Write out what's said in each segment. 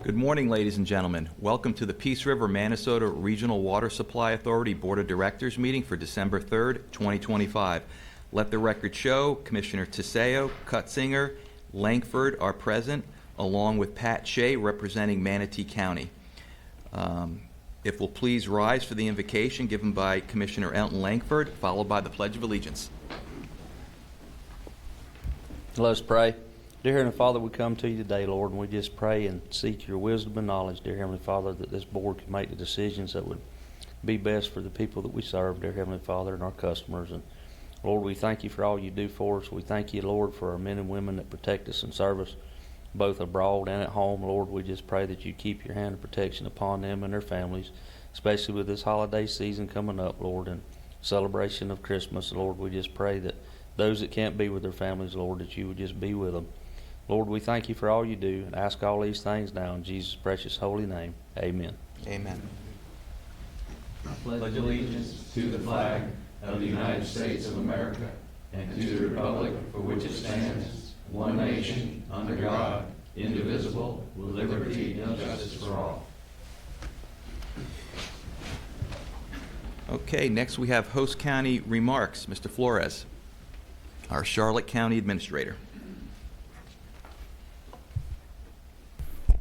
Good morning, ladies and gentlemen. Welcome to the Peace River Manasota Regional Water Supply Authority Board of Directors meeting for December 3rd, 2025. Let the record show Commissioner Tiseo, Cutzinger, Langford are present, along with Pat Shea representing Manatee County. If we'll please rise for the invocation given by Commissioner Elton Langford, followed by the Pledge of Allegiance. Let us pray. Dear Heavenly Father, we come to you today, Lord, and we just pray and seek your wisdom and knowledge, dear Heavenly Father, that this board can make the decisions that would be best for the people that we serve, dear Heavenly Father, and our customers. And Lord, we thank you for all you do for us. We thank you, Lord, for our men and women that protect us and serve us, both abroad and at home. Lord, we just pray that you keep your hand of protection upon them and their families, especially with this holiday season coming up, Lord, and celebration of Christmas. Lord, we just pray that those that can't be with their families, Lord, that you would just be with them. Lord, we thank you for all you do and ask all these things now in Jesus' precious holy name. Amen. Amen. I pledge allegiance to the flag of the United States of America and to the republic for which it stands, one nation, under God, indivisible, with liberty and justice for all. Okay, next we have Host County remarks. Mr. Flores, our Charlotte County Administrator.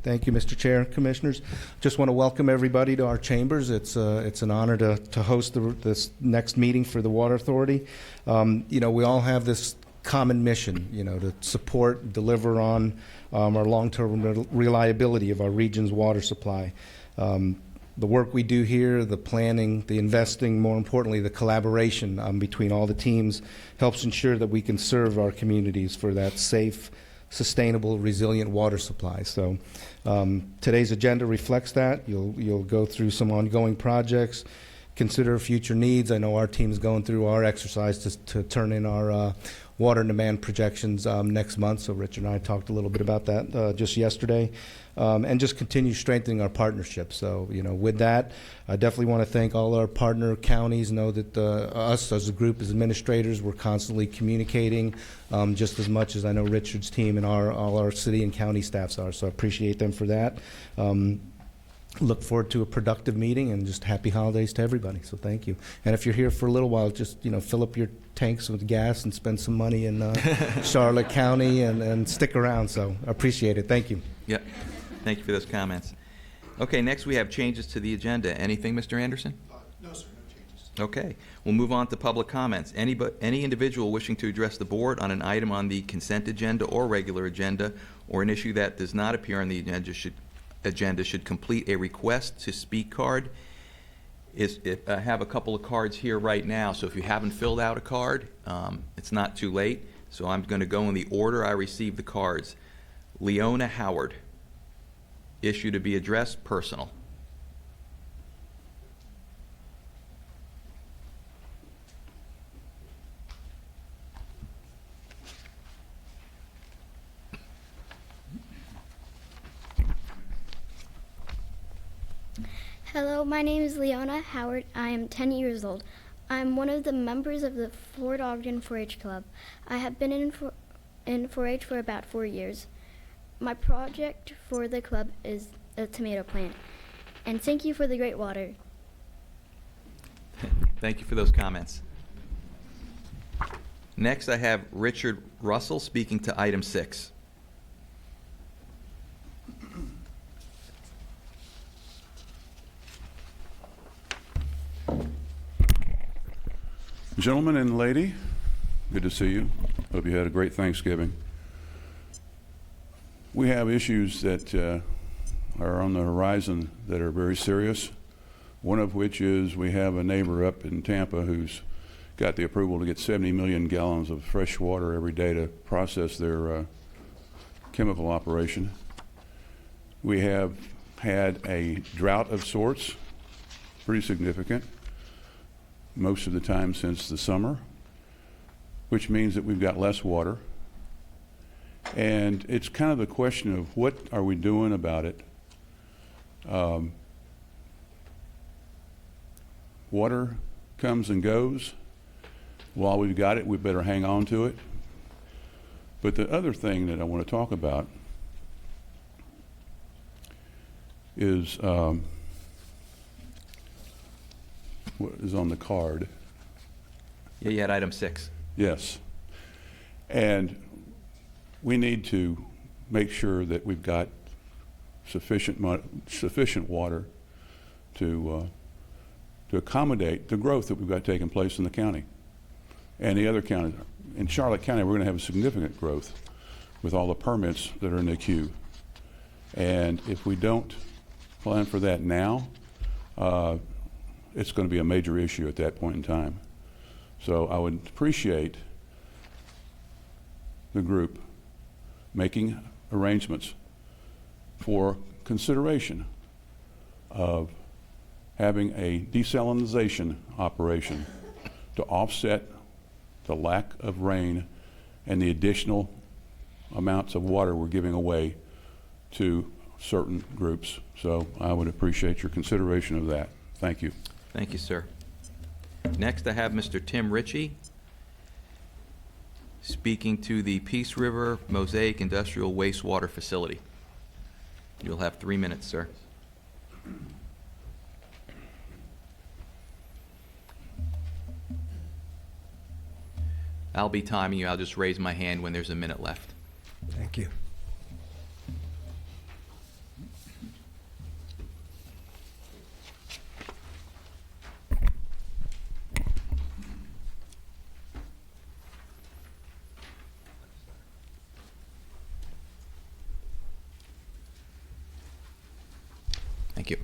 Thank you, Mr. Chair, Commissioners. Just want to welcome everybody to our chambers. It's an honor to host this next meeting for the Water Authority. We all have this common mission, to support, deliver on our long-term reliability of our region's water supply. The work we do here, the planning, the investing, more importantly, the collaboration between all the teams helps ensure that we can serve our communities for that safe, sustainable, resilient water supply. So today's agenda reflects that. You'll go through some ongoing projects, consider future needs. I know our team's going through our exercise to turn in our water demand projections next month. So Richard and I talked a little bit about that just yesterday. And just continue strengthening our partnership. So, with that, I definitely want to thank all our partner counties. Know that us as a group, as administrators, we're constantly communicating just as much as I know Richard's team and all our city and county staffs are. So I appreciate them for that. Look forward to a productive meeting and just happy holidays to everybody. So thank you. And if you're here for a little while, just fill up your tanks with gas and spend some money in Charlotte County and stick around. So I appreciate it. Thank you. Yep. Thank you for those comments. Okay, next we have changes to the agenda. Anything, Mr. Anderson? No, sir, no changes. Okay, we'll move on to public comments. Any individual wishing to address the board on an item on the consent agenda or regular agenda, or an issue that does not appear on the agenda should complete a request to speak card. I have a couple of cards here right now, so if you haven't filled out a card, it's not too late. So I'm going to go in the order I received the cards. Leona Howard. Issue to be addressed, personal. Hello, my name is Leona Howard. I am 10 years old. I'm one of the members of the Fort Ogden 4-H Club. I have been in 4-H for about 4 years. My project for the club is a tomato plant. And thank you for the great water. Thank you for those comments. Next, I have Richard Russell speaking to item 6. Gentlemen and lady, good to see you. Hope you had a great Thanksgiving. We have issues that are on the horizon that are very serious. One of which is we have a neighbor up in Tampa who's got the approval to get 70 million gallons of fresh water every day to process their chemical operation. We have had a drought of sorts, pretty significant, most of the time since the summer, which means that we've got less water. And it's kind of the question of what are we doing about it? Water comes and goes. While we've got it, we better hang on to it. But the other thing that I want to talk about is what is on the card. Yeah, you had item 6. Yes. And we need to make sure that we've got sufficient water to accommodate the growth that we've got taking place in the county and the other counties. In Charlotte County, we're going to have a significant growth with all the permits that are in the queue. And if we don't plan for that now, it's going to be a major issue at that point in time. So I would appreciate the group making arrangements for consideration of having a desalinization operation to offset the lack of rain and the additional amounts of water we're giving away to certain groups. So I would appreciate your consideration of that. Thank you. Thank you, sir. Next, I have Mr. Tim Ritchie speaking to the Peace River Mosaic Industrial Wastewater Facility. You'll have 3 minutes, sir. I'll be timing you. I'll just raise my hand when there's a minute left. Thank you. Thank you.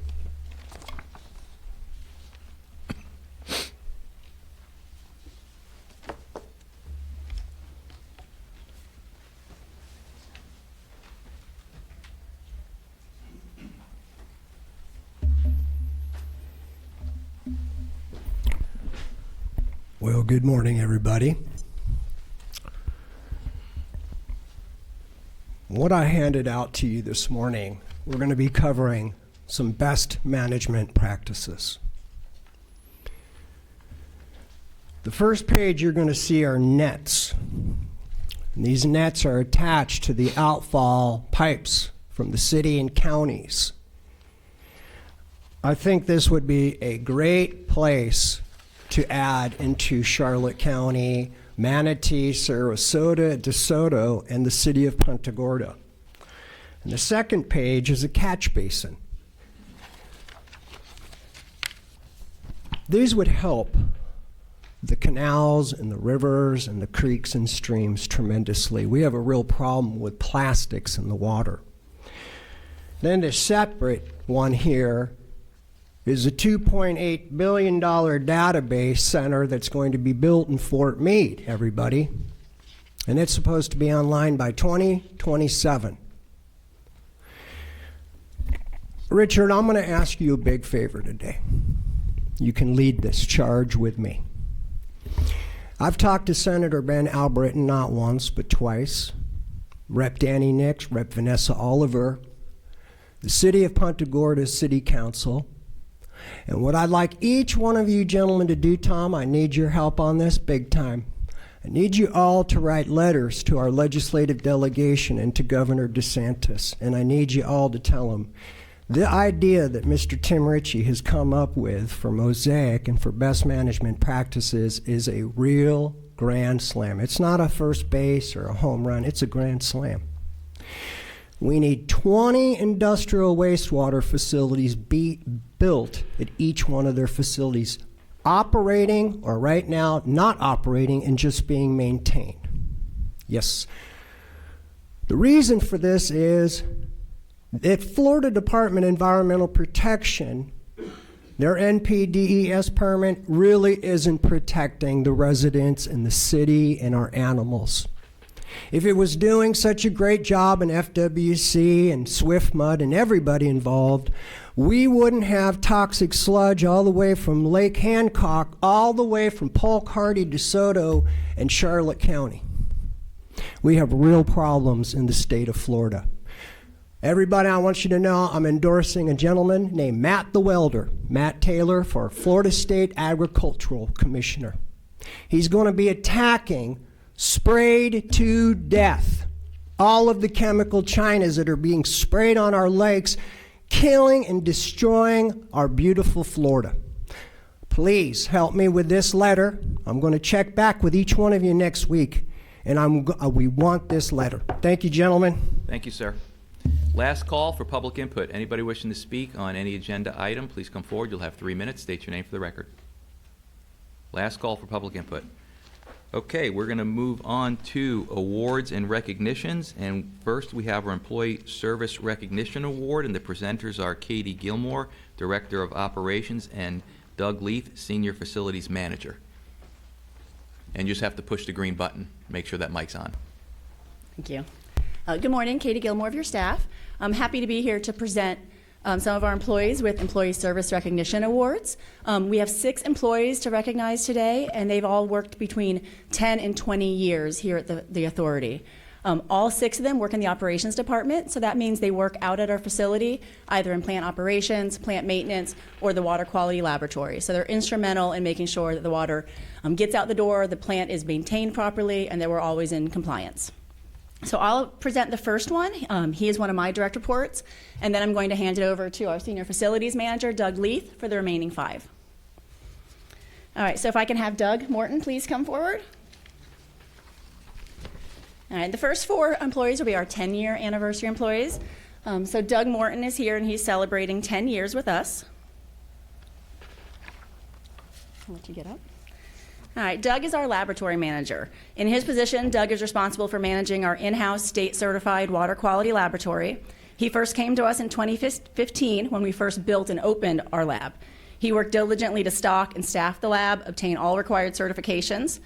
Well, good morning, everybody. What I handed out to you this morning, we're going to be covering some best management practices. The first page you're going to see are nets. And these nets are attached to the outfall pipes from the city and counties. I think this would be a great place to add into Charlotte County, Manatee, Sarasota, DeSoto, and the city of Punta Gorda. And the second page is a catch basin. These would help the canals and the rivers and the creeks and streams tremendously. We have a real problem with plastics in the water. Then the separate one here is a $2.8 billion database center that's going to be built in Fort Meade, everybody. And it's supposed to be online by 2027. Richard, I'm going to ask you a big favor today. You can lead this charge with me. I've talked to Senator Ben Albritton not once, but twice. Rep. Danny Nix, Rep. Vanessa Oliver, the City of Punta Gorda City Council. And what I'd like each one of you gentlemen to do, Tom, I need your help on this big time. I need you all to write letters to our legislative delegation and to Governor DeSantis. And I need you all to tell him the idea that Mr. Tim Ritchie has come up with for Mosaic and for best management practices is a real grand slam. It's not a first base or a home run, it's a grand slam. We need 20 industrial wastewater facilities built at each one of their facilities, operating or right now not operating and just being maintained. Yes. The reason for this is that Florida Department of Environmental Protection, their NPDES permit really isn't protecting the residents in the city and our animals. If it was doing such a great job in FWC and Swift Mud and everybody involved, we wouldn't have toxic sludge all the way from Lake Hancock, all the way from Polk Hardy, DeSoto, and Charlotte County. We have real problems in the state of Florida. Everybody, I want you to know I'm endorsing a gentleman named Matt the Welder, Matt Taylor, for Florida State Agricultural Commissioner. He's going to be attacking sprayed to death all of the chemical Chinas that are being sprayed on our lakes, killing and destroying our beautiful Florida. Please help me with this letter. I'm going to check back with each one of you next week, and we want this letter. Thank you, gentlemen. Thank you, sir. Last call for public input. Anybody wishing to speak on any agenda item, please come forward. You'll have 3 minutes. State your name for the record. Last call for public input. Okay, we're going to move on to awards and recognitions. And first, we have our Employee Service Recognition Award, and the presenters are Katie Gilmore, Director of Operations, and Doug Leith, Senior Facilities Manager. And you just have to push the green button. Make sure that mic's on. Thank you. Good morning, Katie Gilmore of your staff. I'm happy to be here to present some of our employees with Employee Service Recognition Awards. We have 6 employees to recognize today, and they've all worked between 10 and 20 years here at the authority. All 6 of them work in the operations department, so that means they work out at our facility, either in plant operations, plant maintenance, or the water quality laboratory. So they're instrumental in making sure that the water gets out the door, the plant is maintained properly, and that we're always in compliance. So I'll present the first one. He is one of my direct reports, and then I'm going to hand it over to our Senior Facilities Manager, Doug Leith, for the remaining 5. All right, so if I can have Doug Morton please come forward. All right, the first 4 employees will be our 10-year anniversary employees. So Doug Morton is here, and he's celebrating 10 years with us. I'll let you get up. All right, Doug is our laboratory manager. In his position, Doug is responsible for managing our in-house state-certified water quality laboratory. He first came to us in 2015 when we first built and opened our lab. He worked diligently to stock and staff the lab, obtain all required certifications.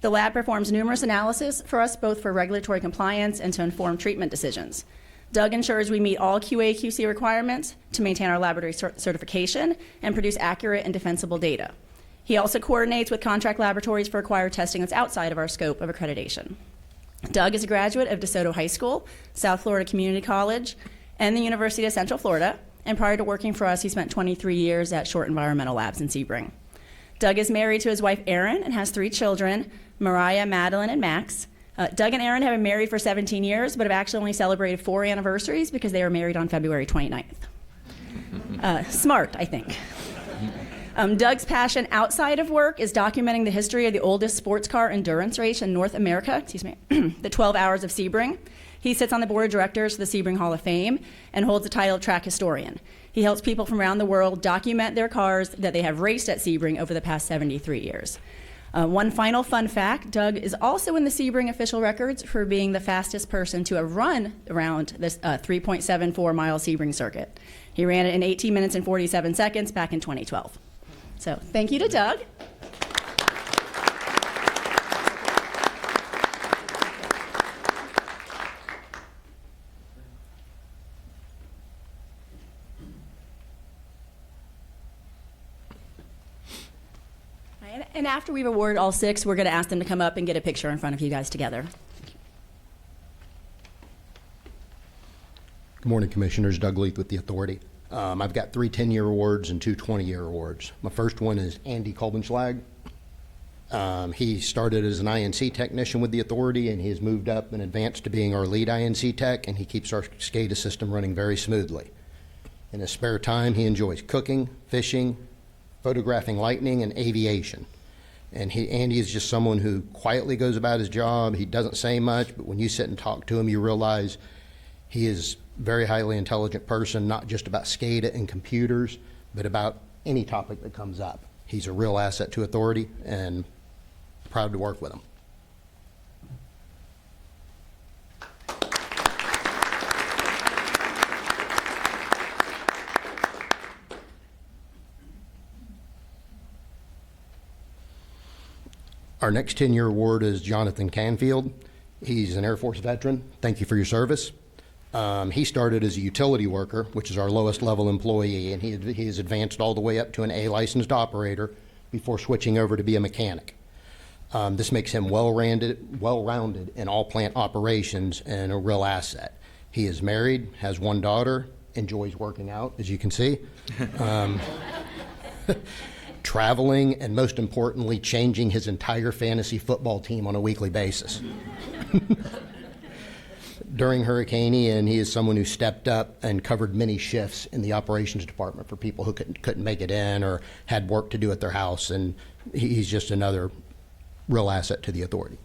The lab performs numerous analysis for us, both for regulatory compliance and to inform treatment decisions. Doug ensures we meet all QA/QC requirements to maintain our laboratory certification and produce accurate and defensible data. He also coordinates with contract laboratories for required testing that's outside of our scope of accreditation. Doug is a graduate of DeSoto High School, South Florida Community College, and the University of Central Florida, and prior to working for us, he spent 23 years at Short Environmental Labs in Sebring. Doug is married to his wife, Erin, and has 3 children, Mariah, Madeline, and Max. Doug and Erin have been married for 17 years, but have actually only celebrated 4 anniversaries because they were married on February 29th. Smart, I think. Doug's passion outside of work is documenting the history of the oldest sports car endurance race in North America, the 12 Hours of Sebring. He sits on the board of directors for the Sebring Hall of Fame and holds the title of track historian. He helps people from around the world document their cars that they have raced at Sebring over the past 73 years. One final fun fact, Doug is also in the Sebring official records for being the fastest person to have run around this 3.74-mile Sebring circuit. He ran it in 18 minutes and 47 seconds back in 2012. So thank you to Doug. And after we've awarded all 6, we're going to ask them to come up and get a picture in front of you guys together. Good morning, Commissioners. Doug Leith with the Authority. I've got 3 10-year awards and 2 20-year awards. My first one is Andy Kolbenschlag. He started as an INC technician with the Authority, and he has moved up and advanced to being our lead INC tech, and he keeps our SCADA system running very smoothly. In his spare time, he enjoys cooking, fishing, photographing lightning, and aviation. And Andy is just someone who quietly goes about his job. He doesn't say much, but when you sit and talk to him, you realize he is a very highly intelligent person, not just about SCADA and computers, but about any topic that comes up. He's a real asset to Authority, and proud to work with him. Our next 10-year award is Jonathan Canfield. He's an Air Force veteran. Thank you for your service. He started as a utility worker, which is our lowest level employee, and he has advanced all the way up to an A licensed operator before switching over to be a mechanic. This makes him well-rounded in all plant operations and a real asset. He is married, has 1 daughter, enjoys working out, as you can see. Traveling, and most importantly, changing his entire fantasy football team on a weekly basis. during Hurricane Ian, he is someone who stepped up and covered many shifts in the operations department for people who couldn't make it in or had work to do at their house, and he's just another real asset to the authority.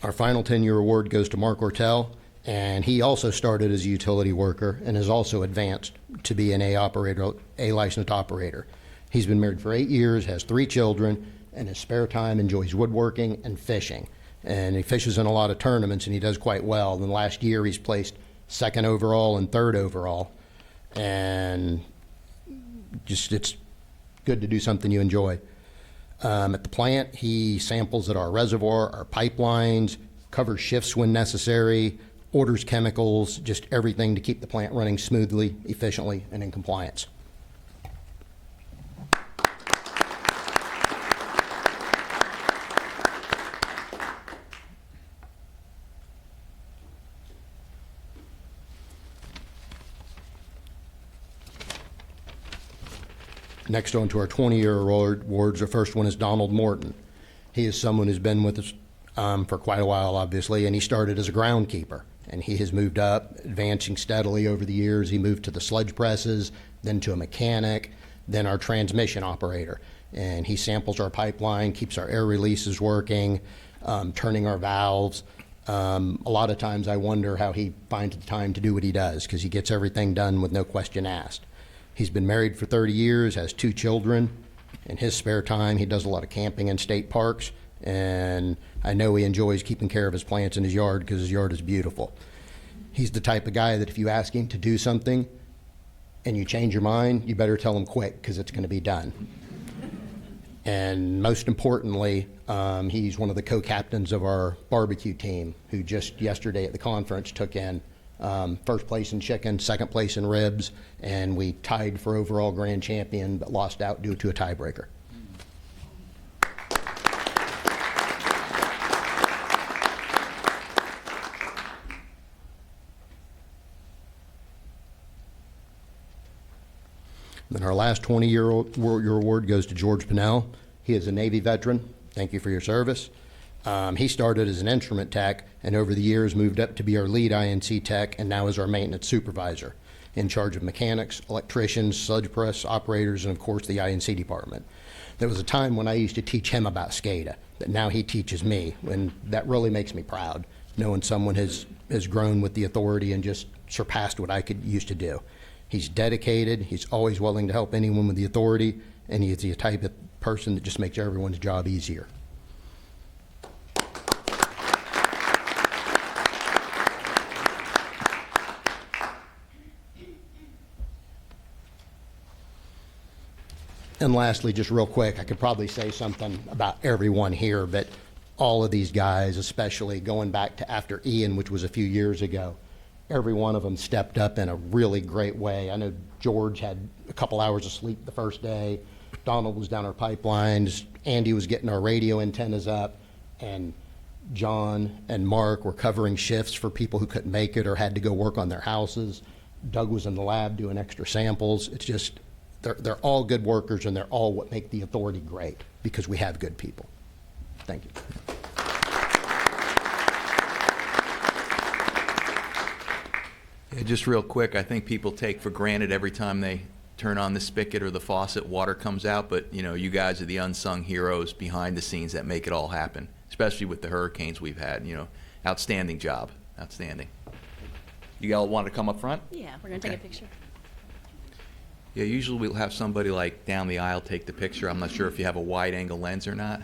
Our final 10-year award goes to Mark Ortel, and he also started as a utility worker and has also advanced to be an A licensed operator. He's been married for 8 years, has 3 children, and in his spare time enjoys woodworking and fishing. And he fishes in a lot of tournaments, and he does quite well. And last year, he's placed 2nd overall and 3rd overall. And just, it's good to do something you enjoy. At the plant, he samples at our reservoir, our pipelines, covers shifts when necessary, orders chemicals, just everything to keep the plant running smoothly, efficiently, and in compliance. Next on to our 20-year awards. The first one is Donald Morton. He is someone who's been with us for quite a while, obviously, and he started as a groundkeeper. And he has moved up, advancing steadily over the years. He moved to the sludge presses, then to a mechanic, then our transmission operator. And he samples our pipeline, keeps our air releases working, turning our valves. A lot of times I wonder how he finds the time to do what he does, because he gets everything done with no question asked. He's been married for 30 years, has 2 children. In his spare time, he does a lot of camping in state parks, and I know he enjoys keeping care of his plants in his yard because his yard is beautiful. He's the type of guy that if you ask him to do something and you change your mind, you better tell him quick because it's going to be done. And most importantly, he's one of the co-captains of our barbecue team, who just yesterday at the conference took in first place in chicken, second place in ribs, and we tied for overall grand champion, but lost out due to a tiebreaker. Then our last 20-year award goes to George Pinnell. He is a Navy veteran. Thank you for your service. He started as an instrument tech and over the years moved up to be our lead INC tech and now is our maintenance supervisor in charge of mechanics, electricians, sludge press operators, and of course the INC department. There was a time when I used to teach him about SCADA, but now he teaches me, and that really makes me proud, knowing someone has grown with the authority and just surpassed what I could used to do. He's dedicated, he's always willing to help anyone with the authority, and he's the type of person that just makes everyone's job easier. And lastly, just real quick, I could probably say something about everyone here, but all of these guys, especially going back to after Ian, which was a few years ago, every one of them stepped up in a really great way. I know George had a couple hours of sleep the first day. Donald was down our pipelines. Andy was getting our radio antennas up. And John and Mark were covering shifts for people who couldn't make it or had to go work on their houses. Doug was in the lab doing extra samples. It's just, they're all good workers, and they're all what make the authority great because we have good people. Thank you. Yeah, just real quick, I think people take for granted every time they turn on the spigot or the faucet, water comes out, but you know, you guys are the unsung heroes behind the scenes that make it all happen, especially with the hurricanes we've had. You know, outstanding job, outstanding. You all want to come up front? Yeah, we're going to take a picture. Yeah, usually we'll have somebody like down the aisle take the picture. I'm not sure if you have a wide angle lens or not.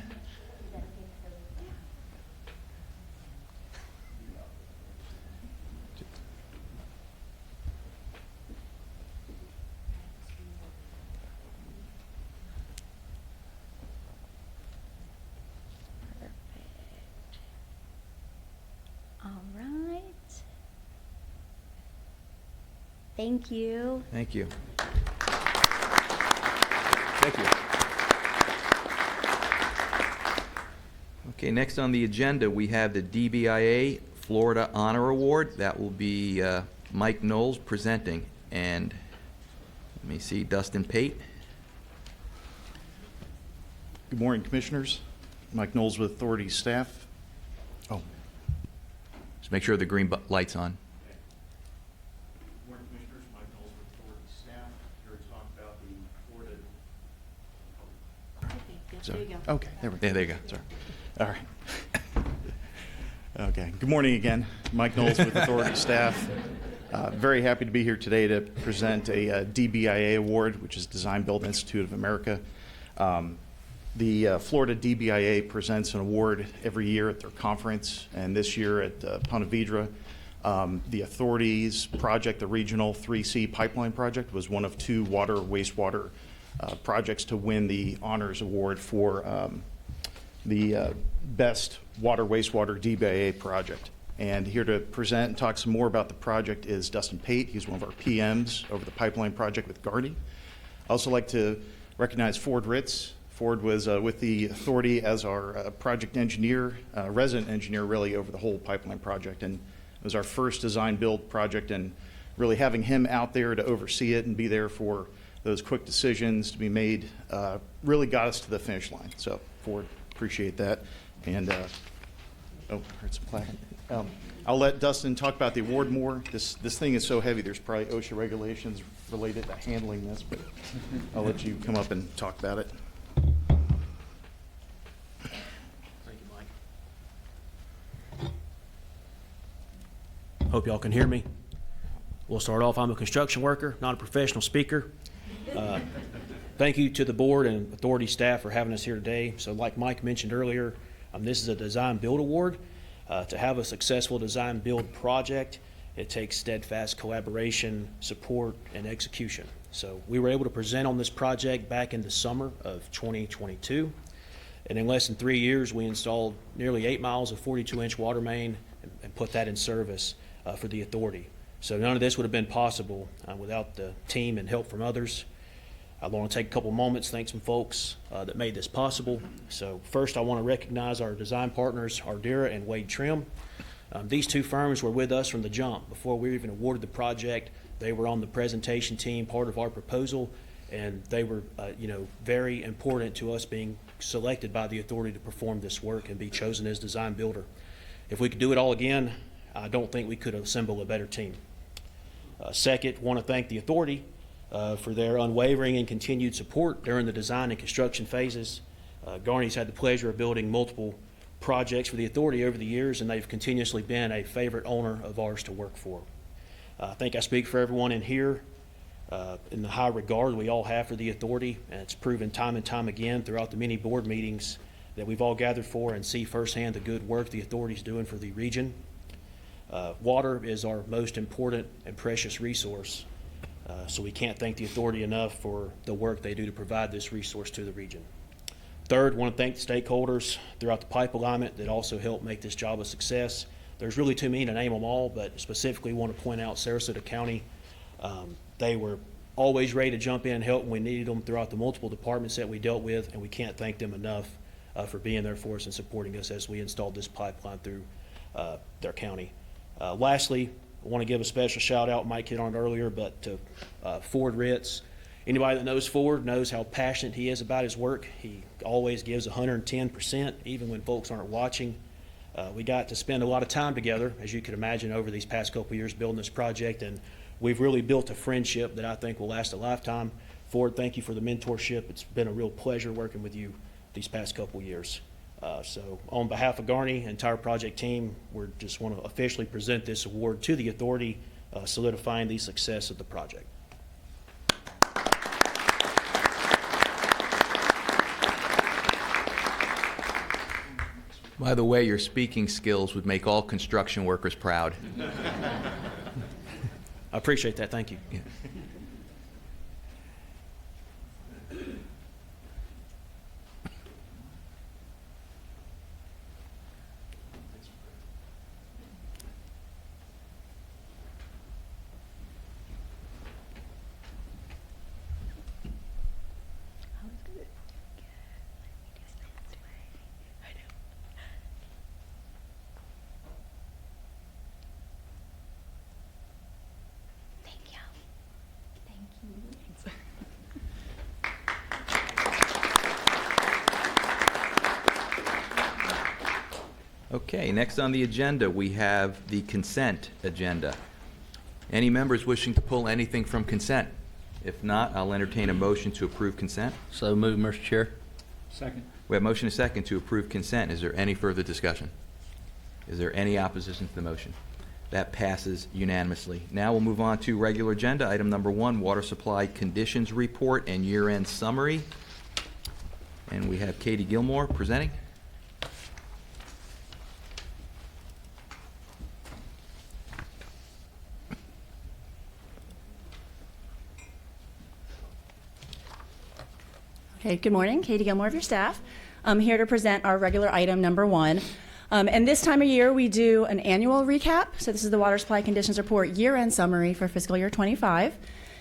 All right. Thank you. Thank you. Thank you. Okay, next on the agenda, we have the DBIA Florida Honor Award. That will be Mike Knowles presenting. And Let me see, Dustin Pate. Good morning, Commissioners. Mike Knowles with Authority staff. Oh. Just make sure the green light's on. Good morning, Commissioners. Mike Knowles with Authority staff. Here to talk about the Florida. There you go. Okay, there we go. Yeah, there you go. Sorry. All right. Okay. Good morning again. Mike Knowles with Authority staff. Very happy to be here today to present a DBIA award, which is Design Build Institute of America. The Florida DBIA presents an award every year at their conference, and this year at Ponte Vedra, the Authority's project, the Regional 3C Pipeline Project, was one of 2 wastewater projects to win the honors award for the best wastewater DBIA project. And here to present and talk some more about the project is Dustin Pate. He's one of our PMs over the pipeline project with Gardy. I also like to recognize Ford Ritz. Ford was with the Authority as our project engineer, resident engineer really over the whole pipeline project. And it was our first design build project, and really having him out there to oversee it and be there for those quick decisions to be made really got us to the finish line. So Ford, appreciate that. And oh, heard some clapping. I'll let Dustin talk about the award more. This thing is so heavy, there's probably OSHA regulations related to handling this, but I'll let you come up and talk about it. Thank you, Mike. Hope y'all can hear me. We'll start off. I'm a construction worker, not a professional speaker. Thank you to the board and Authority staff for having us here today. So like Mike mentioned earlier, this is a design build award. To have a successful design build project, it takes steadfast collaboration, support, and execution. So we were able to present on this project back in the summer of 2022. And in less than 3 years, we installed nearly 8 miles of 42-inch water main and put that in service for the Authority. So none of this would have been possible without the team and help from others. I want to take a couple moments, thank some folks that made this possible. So first, I want to recognize our design partners, Ardera and Wade Trim. These 2 firms were with us from the jump. Before we were even awarded the project, they were on the presentation team, part of our proposal, and they were very important to us being selected by the Authority to perform this work and be chosen as design builder. If we could do it all again, I don't think we could assemble a better team. Second, I want to thank the Authority for their unwavering and continued support during the design and construction phases. Garney's had the pleasure of building multiple projects for the Authority over the years, and they've continuously been a favorite owner of ours to work for. I think I speak for everyone in here in the high regard we all have for the Authority, and it's proven time and time again throughout the many board meetings that we've all gathered for and see firsthand the good work the Authority's doing for the region. Water is our most important and precious resource. So we can't thank the Authority enough for the work they do to provide this resource to the region. Third, I want to thank the stakeholders throughout the pipe alignment that also helped make this job a success. There's really too many to name them all, but specifically want to point out Sarasota County. They were always ready to jump in and help when we needed them throughout the multiple departments that we dealt with, and we can't thank them enough for being there for us and supporting us as we installed this pipeline through their county. Lastly, I want to give a special shout out, Mike hit on it earlier, but to Ford Ritz. Anybody that knows Ford knows how passionate he is about his work. He always gives 110%, even when folks aren't watching. We got to spend a lot of time together, as you can imagine, over these past couple of years building this project, and we've really built a friendship that I think will last a lifetime. Ford, thank you for the mentorship. It's been a real pleasure working with you these past couple of years. So on behalf of Garney and entire project team, we just want to officially present this award to the Authority, solidifying the success of the project. By the way, your speaking skills would make all construction workers proud. I appreciate that. Thank you. Yeah. Thank you. Okay, next on the agenda, we have the consent agenda. Any members wishing to pull anything from consent? If not, I'll entertain a motion to approve consent. So move, Mr. Chair. Second. We have motion and second to approve consent. Is there any further discussion? Is there any opposition to the motion? That passes unanimously. Now we'll move on to regular agenda. Item number 1, water supply conditions report and year-end summary. And we have Katie Gilmore presenting. Okay, good morning. Katie Gilmore of your staff. I'm here to present our regular item number 1. And this time of year, we do an annual recap. So this is the Water Supply Conditions Report year-end summary for fiscal year 25.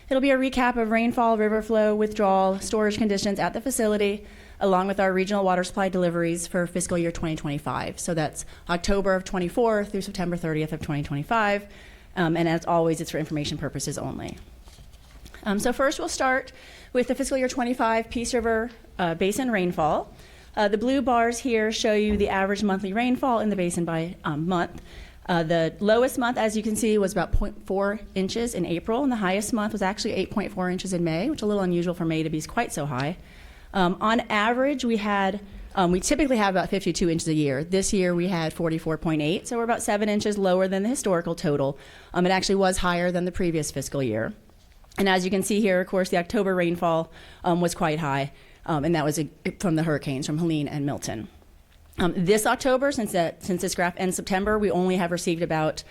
It'll be a recap of rainfall, river flow, withdrawal, storage conditions at the facility, along with our regional water supply deliveries for fiscal year 2025. So that's October of 24 through September 30th of 2025. And as always, it's for information purposes only. So first, we'll start with the fiscal year 25 Peace River Basin rainfall. The blue bars here show you the average monthly rainfall in the basin by month. The lowest month, as you can see, was about 0.4 inches in April, and the highest month was actually 8.4 inches in May, which is a little unusual for May to be quite so high. On average, we typically have about 52 inches a year. This year we had 44.8, so we're about 7 inches lower than the historical total. It actually was higher than the previous fiscal year. And as you can see here, of course, the October rainfall was quite high, and that was from the hurricanes, from Helene and Milton. This October, since this graph ends September, we only have received about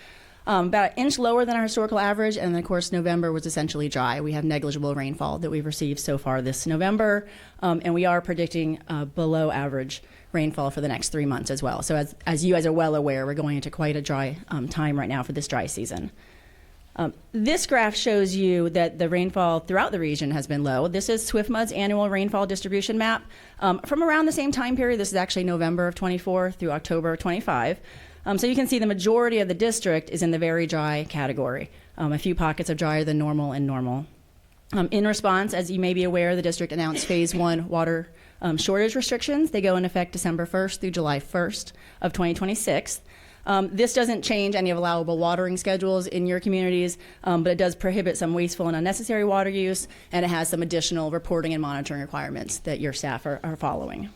an inch lower than our historical average, and then, of course, November was essentially dry. We have negligible rainfall that we've received so far this November, and we are predicting below average rainfall for the next 3 months as well. So as you guys are well aware, we're going into quite a dry time right now for this dry season. This graph shows you that the rainfall throughout the region has been low. This is SwiftMud's annual rainfall distribution map. From around the same time period, this is actually November of 24 through October of 25. So you can see the majority of the district is in the very dry category. A few pockets of drier than normal and normal. In response, as you may be aware, the district announced Phase 1 water shortage restrictions. They go in effect December 1st through July 1st of 2026. This doesn't change any of allowable watering schedules in your communities, but it does prohibit some wasteful and unnecessary water use, and it has some additional reporting and monitoring requirements that your staff are following.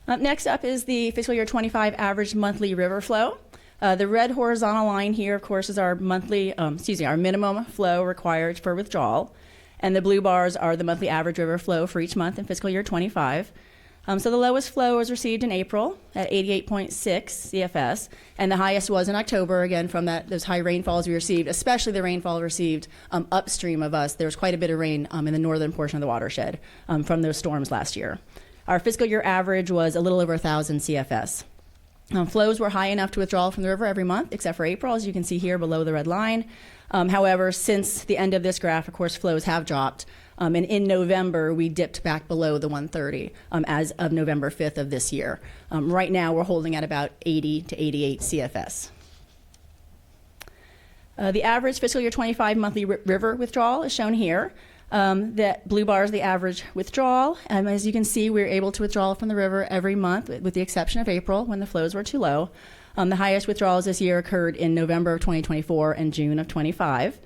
Next up is the fiscal year 25 average monthly river flow. The red horizontal line here, of course, is our our minimum flow required for withdrawal, and the blue bars are the monthly average river flow for each month in fiscal year 25. So the lowest flow was received in April at 88.6 CFS, and the highest was in October, again, from those high rainfalls we received, especially the rainfall received upstream of us. There was quite a bit of rain in the northern portion of the watershed from those storms last year. Our fiscal year average was a little over 1,000 CFS. Flows were high enough to withdraw from the river every month, except for April, as you can see here below the red line. However, since the end of this graph, of course, flows have dropped. And in November, we dipped back below the 130 as of November 5th of this year. Right now, we're holding at about 80 to 88 CFS. The average fiscal year 25 monthly river withdrawal is shown here. That blue bar is the average withdrawal. As you can see, we're able to withdraw from the river every month, with the exception of April, when the flows were too low. The highest withdrawals this year occurred in November of 2024 and June of 25.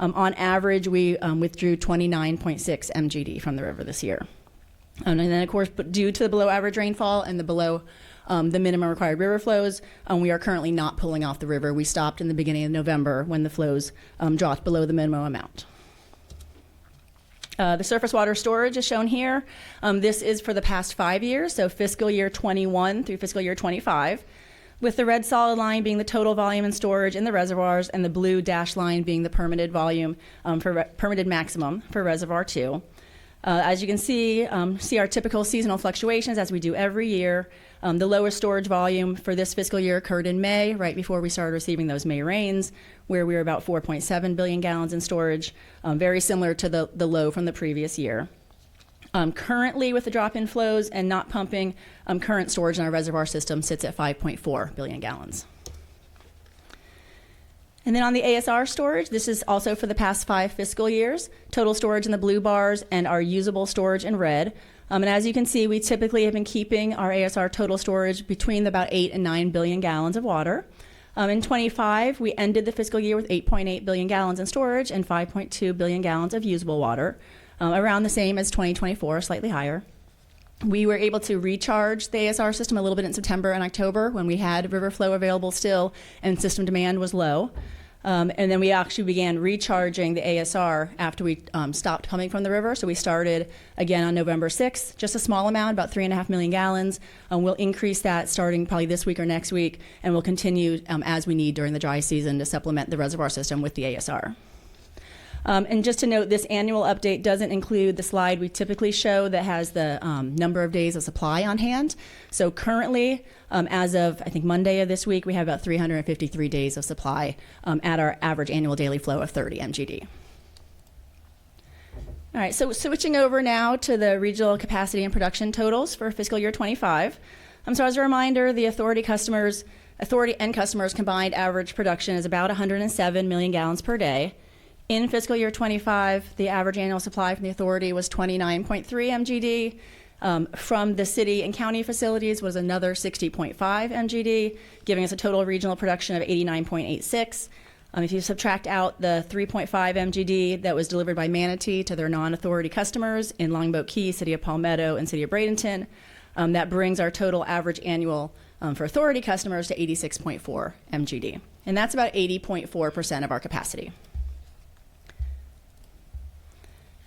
On average, we withdrew 29.6 MGD from the river this year. And then, of course, due to the below average rainfall and the below the minimum required river flows, we are currently not pulling off the river. We stopped in the beginning of November when the flows dropped below the minimum amount. The surface water storage is shown here. This is for the past 5 years, so fiscal year 21 through fiscal year 25. With the red solid line being the total volume and storage in the reservoirs, and the blue dashed line being the permitted volume permitted maximum for Reservoir 2. As you can see our typical seasonal fluctuations as we do every year. The lowest storage volume for this fiscal year occurred in May, right before we started receiving those May rains, where we were about 4.7 billion gallons in storage, very similar to the low from the previous year. Currently, with the drop in flows and not pumping, current storage in our reservoir system sits at 5.4 billion gallons. And then on the ASR storage, this is also for the past 5 fiscal years. Total storage in the blue bars and our usable storage in red. And as you can see, we typically have been keeping our ASR total storage between about 8 and 9 billion gallons of water. In 25, we ended the fiscal year with 8.8 billion gallons in storage and 5.2 billion gallons of usable water, around the same as 2024, slightly higher. We were able to recharge the ASR system a little bit in September and October when we had river flow available still and system demand was low. And then we actually began recharging the ASR after we stopped coming from the river. So we started again on November 6th, just a small amount, about 3.5 million gallons. We'll increase that starting probably this week or next week, and we'll continue as we need during the dry season to supplement the reservoir system with the ASR. And just to note, this annual update doesn't include the slide we typically show that has the number of days of supply on hand. So currently, as of, I think, Monday of this week, we have about 353 days of supply at our average annual daily flow of 30 MGD. All right, so switching over now to the regional capacity and production totals for fiscal year 25. So as a reminder, the authority and customers combined average production is about 107 million gallons per day. In fiscal year 25, the average annual supply from the authority was 29.3 MGD. From the city and county facilities was another 60.5 MGD, giving us a total regional production of 89.86. If you subtract out the 3.5 MGD that was delivered by Manatee to their non-authority customers in Longboat Key, City of Palmetto, and City of Bradenton, that brings our total average annual for authority customers to 86.4 MGD. And that's about 80.4% of our capacity.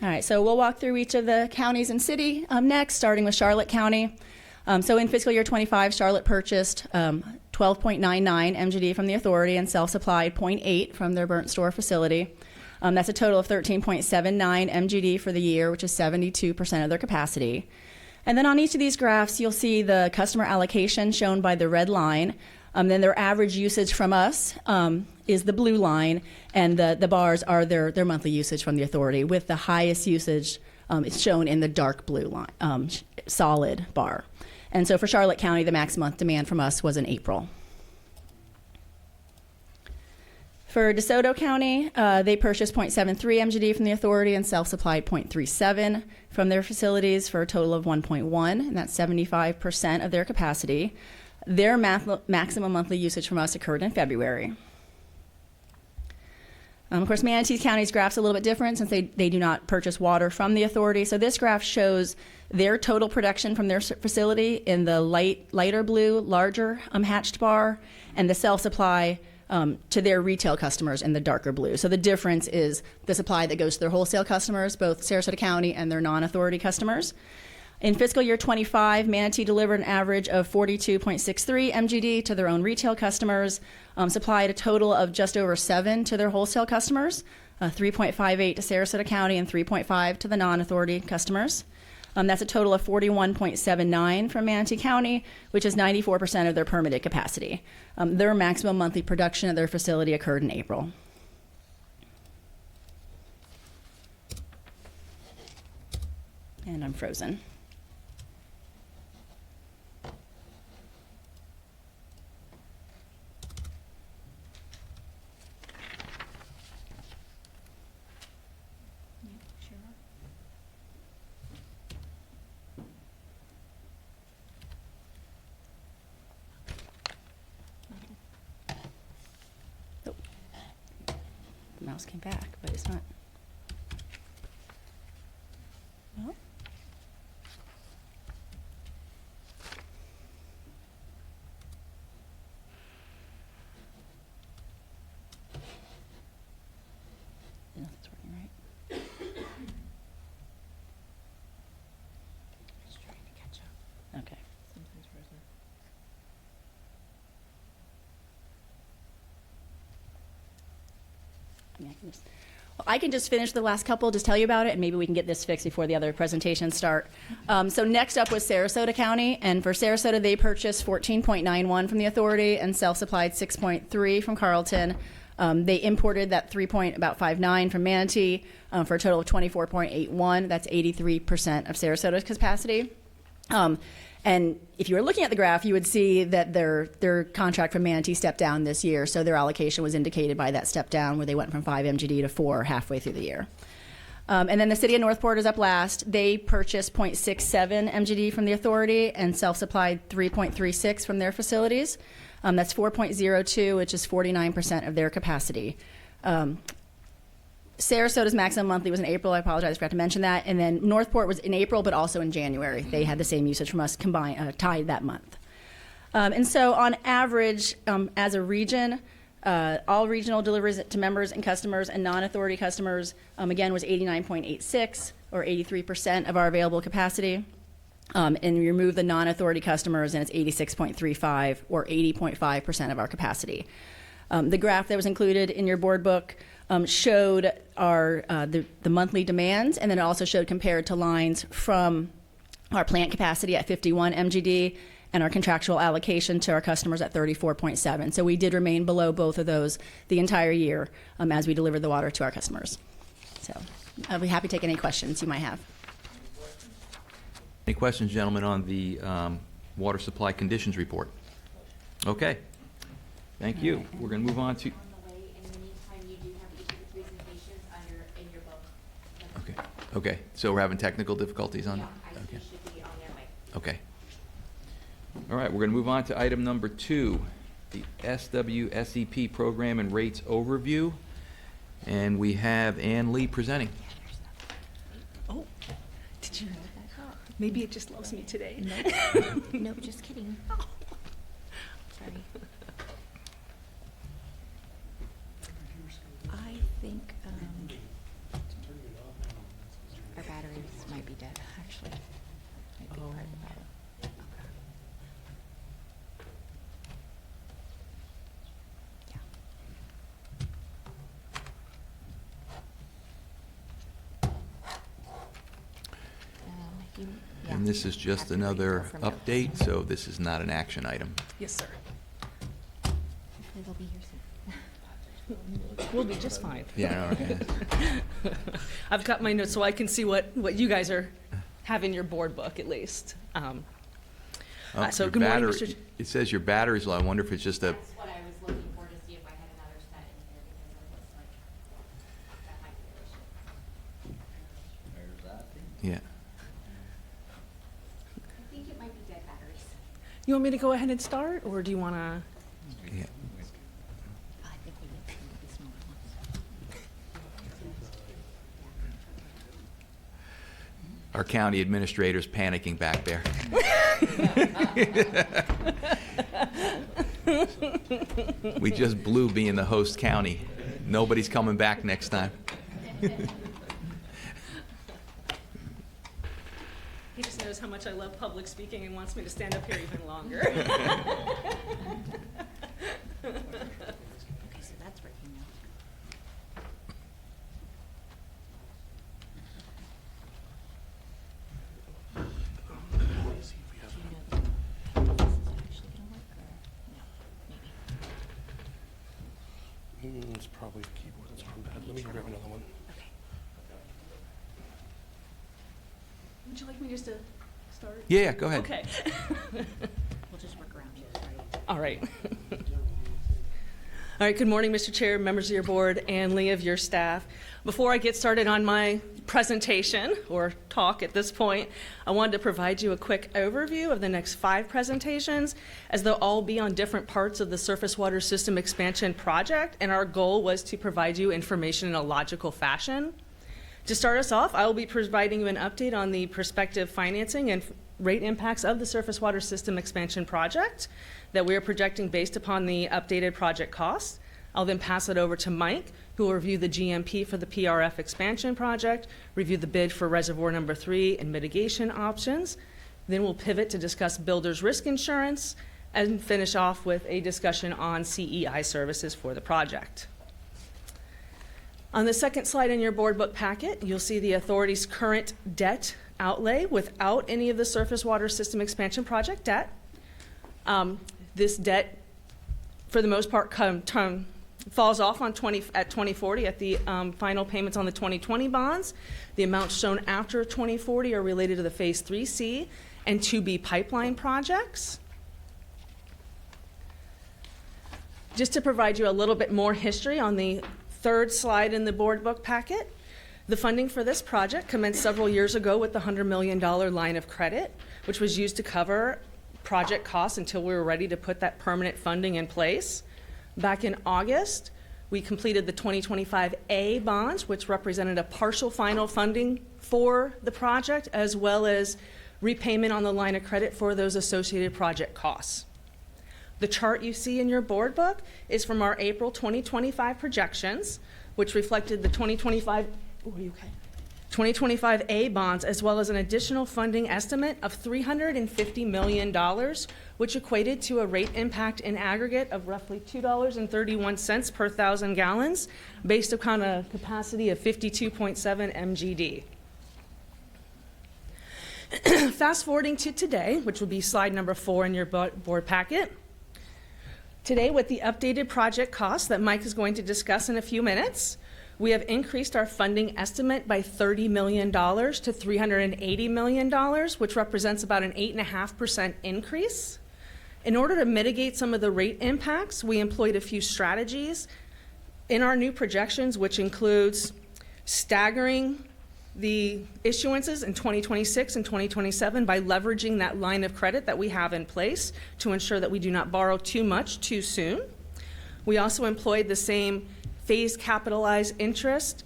All right, so we'll walk through each of the counties and city next, starting with Charlotte County. So in fiscal year 25, Charlotte purchased 12.99 MGD from the authority and self-supplied 0.8 from their Burnt Store facility. That's a total of 13.79 MGD for the year, which is 72% of their capacity. And then on each of these graphs, you'll see the customer allocation shown by the red line. Then their average usage from us is the blue line, and the bars are their monthly usage from the authority, with the highest usage shown in the dark blue line, solid bar. And so for Charlotte County, the max month demand from us was in April. For DeSoto County, they purchased 0.73 MGD from the authority and self-supplied 0.37 from their facilities for a total of 1.1, and that's 75% of their capacity. Their maximum monthly usage from us occurred in February. Of course, Manatee County's graph's a little bit different since they do not purchase water from the authority. So this graph shows their total production from their facility in the lighter blue, larger hatched bar, and the self-supply to their retail customers in the darker blue. So the difference is the supply that goes to their wholesale customers, both Sarasota County and their non-authority customers. In fiscal year 25, Manatee delivered an average of 42.63 MGD to their own retail customers, supplied a total of just over 7 to their wholesale customers, 3.58 to Sarasota County and 3.5 to the non-authority customers. That's a total of 41.79 from Manatee County, which is 94% of their permitted capacity. Their maximum monthly production at their facility occurred in April. And I'm frozen. Mouse came back, but it's not. No. Nothing's working right. Just trying to catch up. Okay. Sometimes frozen. I can just finish the last couple, just tell you about it, and maybe we can get this fixed before the other presentations start. So next up was Sarasota County, and for Sarasota, they purchased 14.91 from the authority and self-supplied 6.3 from Carlton. They imported that 3.59 from Manatee for a total of 24.81. That's 83% of Sarasota's capacity. And if you were looking at the graph, you would see that their contract from Manatee stepped down this year, so their allocation was indicated by that step down where they went from 5 MGD to 4 halfway through the year. And then the city of Northport is up last. They purchased 0.67 MGD from the authority and self-supplied 3.36 from their facilities. That's 4.02, which is 49% of their capacity. Sarasota's maximum monthly was in April. I apologize, I forgot to mention that. And then Northport was in April, but also in January. They had the same usage from us combined, tied that month. And so on average, as a region, all regional deliveries to members and customers and non-authority customers, again, was 89.86 or 83% of our available capacity. And we remove the non-authority customers, and it's 86.35 or 80.5% of our capacity. The graph that was included in your board book showed our the monthly demands, and then it also showed compared to lines from our plant capacity at 51 MGD and our contractual allocation to our customers at 34.7. So we did remain below both of those the entire year as we delivered the water to our customers. So I'll be happy to take any questions you might have. Any questions, gentlemen, on the water supply conditions report? Okay. Thank you. We're going to move on to... On the way, in the meantime, you do have each of the presentations in your book. Okay. Okay. So we're having technical difficulties on... Yeah, Okay. should be on their way. Okay. All right, we're going to move on to item number 2, the SWSEP program and rates overview. And we have Ann Lee presenting. Oh, did you know that? Maybe it just loves me today. No, no, just kidding. Oh. Sorry. I think our batteries might be dead, actually. Might be part of the problem. And this is just another update, so this is not an action item. Yes, sir. Hopefully they'll be here soon. We'll be just fine. Yeah, okay. I've got my notes so I can see what you guys are have in your board book at least. So Your good morning, battery- Mr. It says your battery's low. I wonder if it's just a... That's what I was looking for, to see if I had another set in here, because it looks like that might be the issue. Yeah. I think it might be dead batteries. You want me to go ahead and start, or do you want to? Yeah. I think we need the smaller ones. Our county administrator's panicking back there. We just blew being the host county. Nobody's coming back next time. He just knows how much I love public speaking and wants me to stand up here even longer. Okay, so that's working now. It's probably a keyboard that's gone bad. Let me grab another one. Would you like me just to start? Yeah, go ahead. Okay. We'll just work around you, sorry. All right. All right, good morning, Mr. Chair, members of your board, and Lee of your staff. Before I get started on my presentation, or talk at this point, I wanted to provide you a quick overview of the next 5 presentations, as they'll all be on different parts of the surface water system expansion project, and our goal was to provide you information in a logical fashion. To start us off, I will be providing you an update on the prospective financing and rate impacts of the surface water system expansion project that we are projecting based upon the updated project costs. I'll then pass it over to Mike, who will review the GMP for the PRF expansion project, review the bid for reservoir number 3 and mitigation options. Then we'll pivot to discuss builder's risk insurance and finish off with a discussion on CEI services for the project. On the second slide in your board book packet, you'll see the authority's current debt outlay without any of the surface water system expansion project debt. This debt, for the most part, falls off at 2040 at the final payments on the 2020 bonds. The amounts shown after 2040 are related to the Phase 3C and 2B pipeline projects. Just to provide you a little bit more history on the third slide in the board book packet, the funding for this project commenced several years ago with the $100 million line of credit, which was used to cover project costs until we were ready to put that permanent funding in place. Back in August, we completed the 2025A bonds, which represented a partial final funding for the project, as well as repayment on the line of credit for those associated project costs. The chart you see in your board book is from our April 2025 projections, which reflected the 2025A bonds, as well as an additional funding estimate of $350 million, which equated to a rate impact in aggregate of roughly $2.31 per 1,000 gallons, based upon a capacity of 52.7 MGD. Fast forwarding to today, which will be slide number 4 in your board packet. Today, with the updated project costs that Mike is going to discuss in a few minutes, we have increased our funding estimate by $30 million to $380 million, which represents about an 8.5% increase. In order to mitigate some of the rate impacts, we employed a few strategies in our new projections, which includes staggering the issuances in 2026 and 2027 by leveraging that line of credit that we have in place to ensure that we do not borrow too much too soon. We also employed the same phased capitalized interest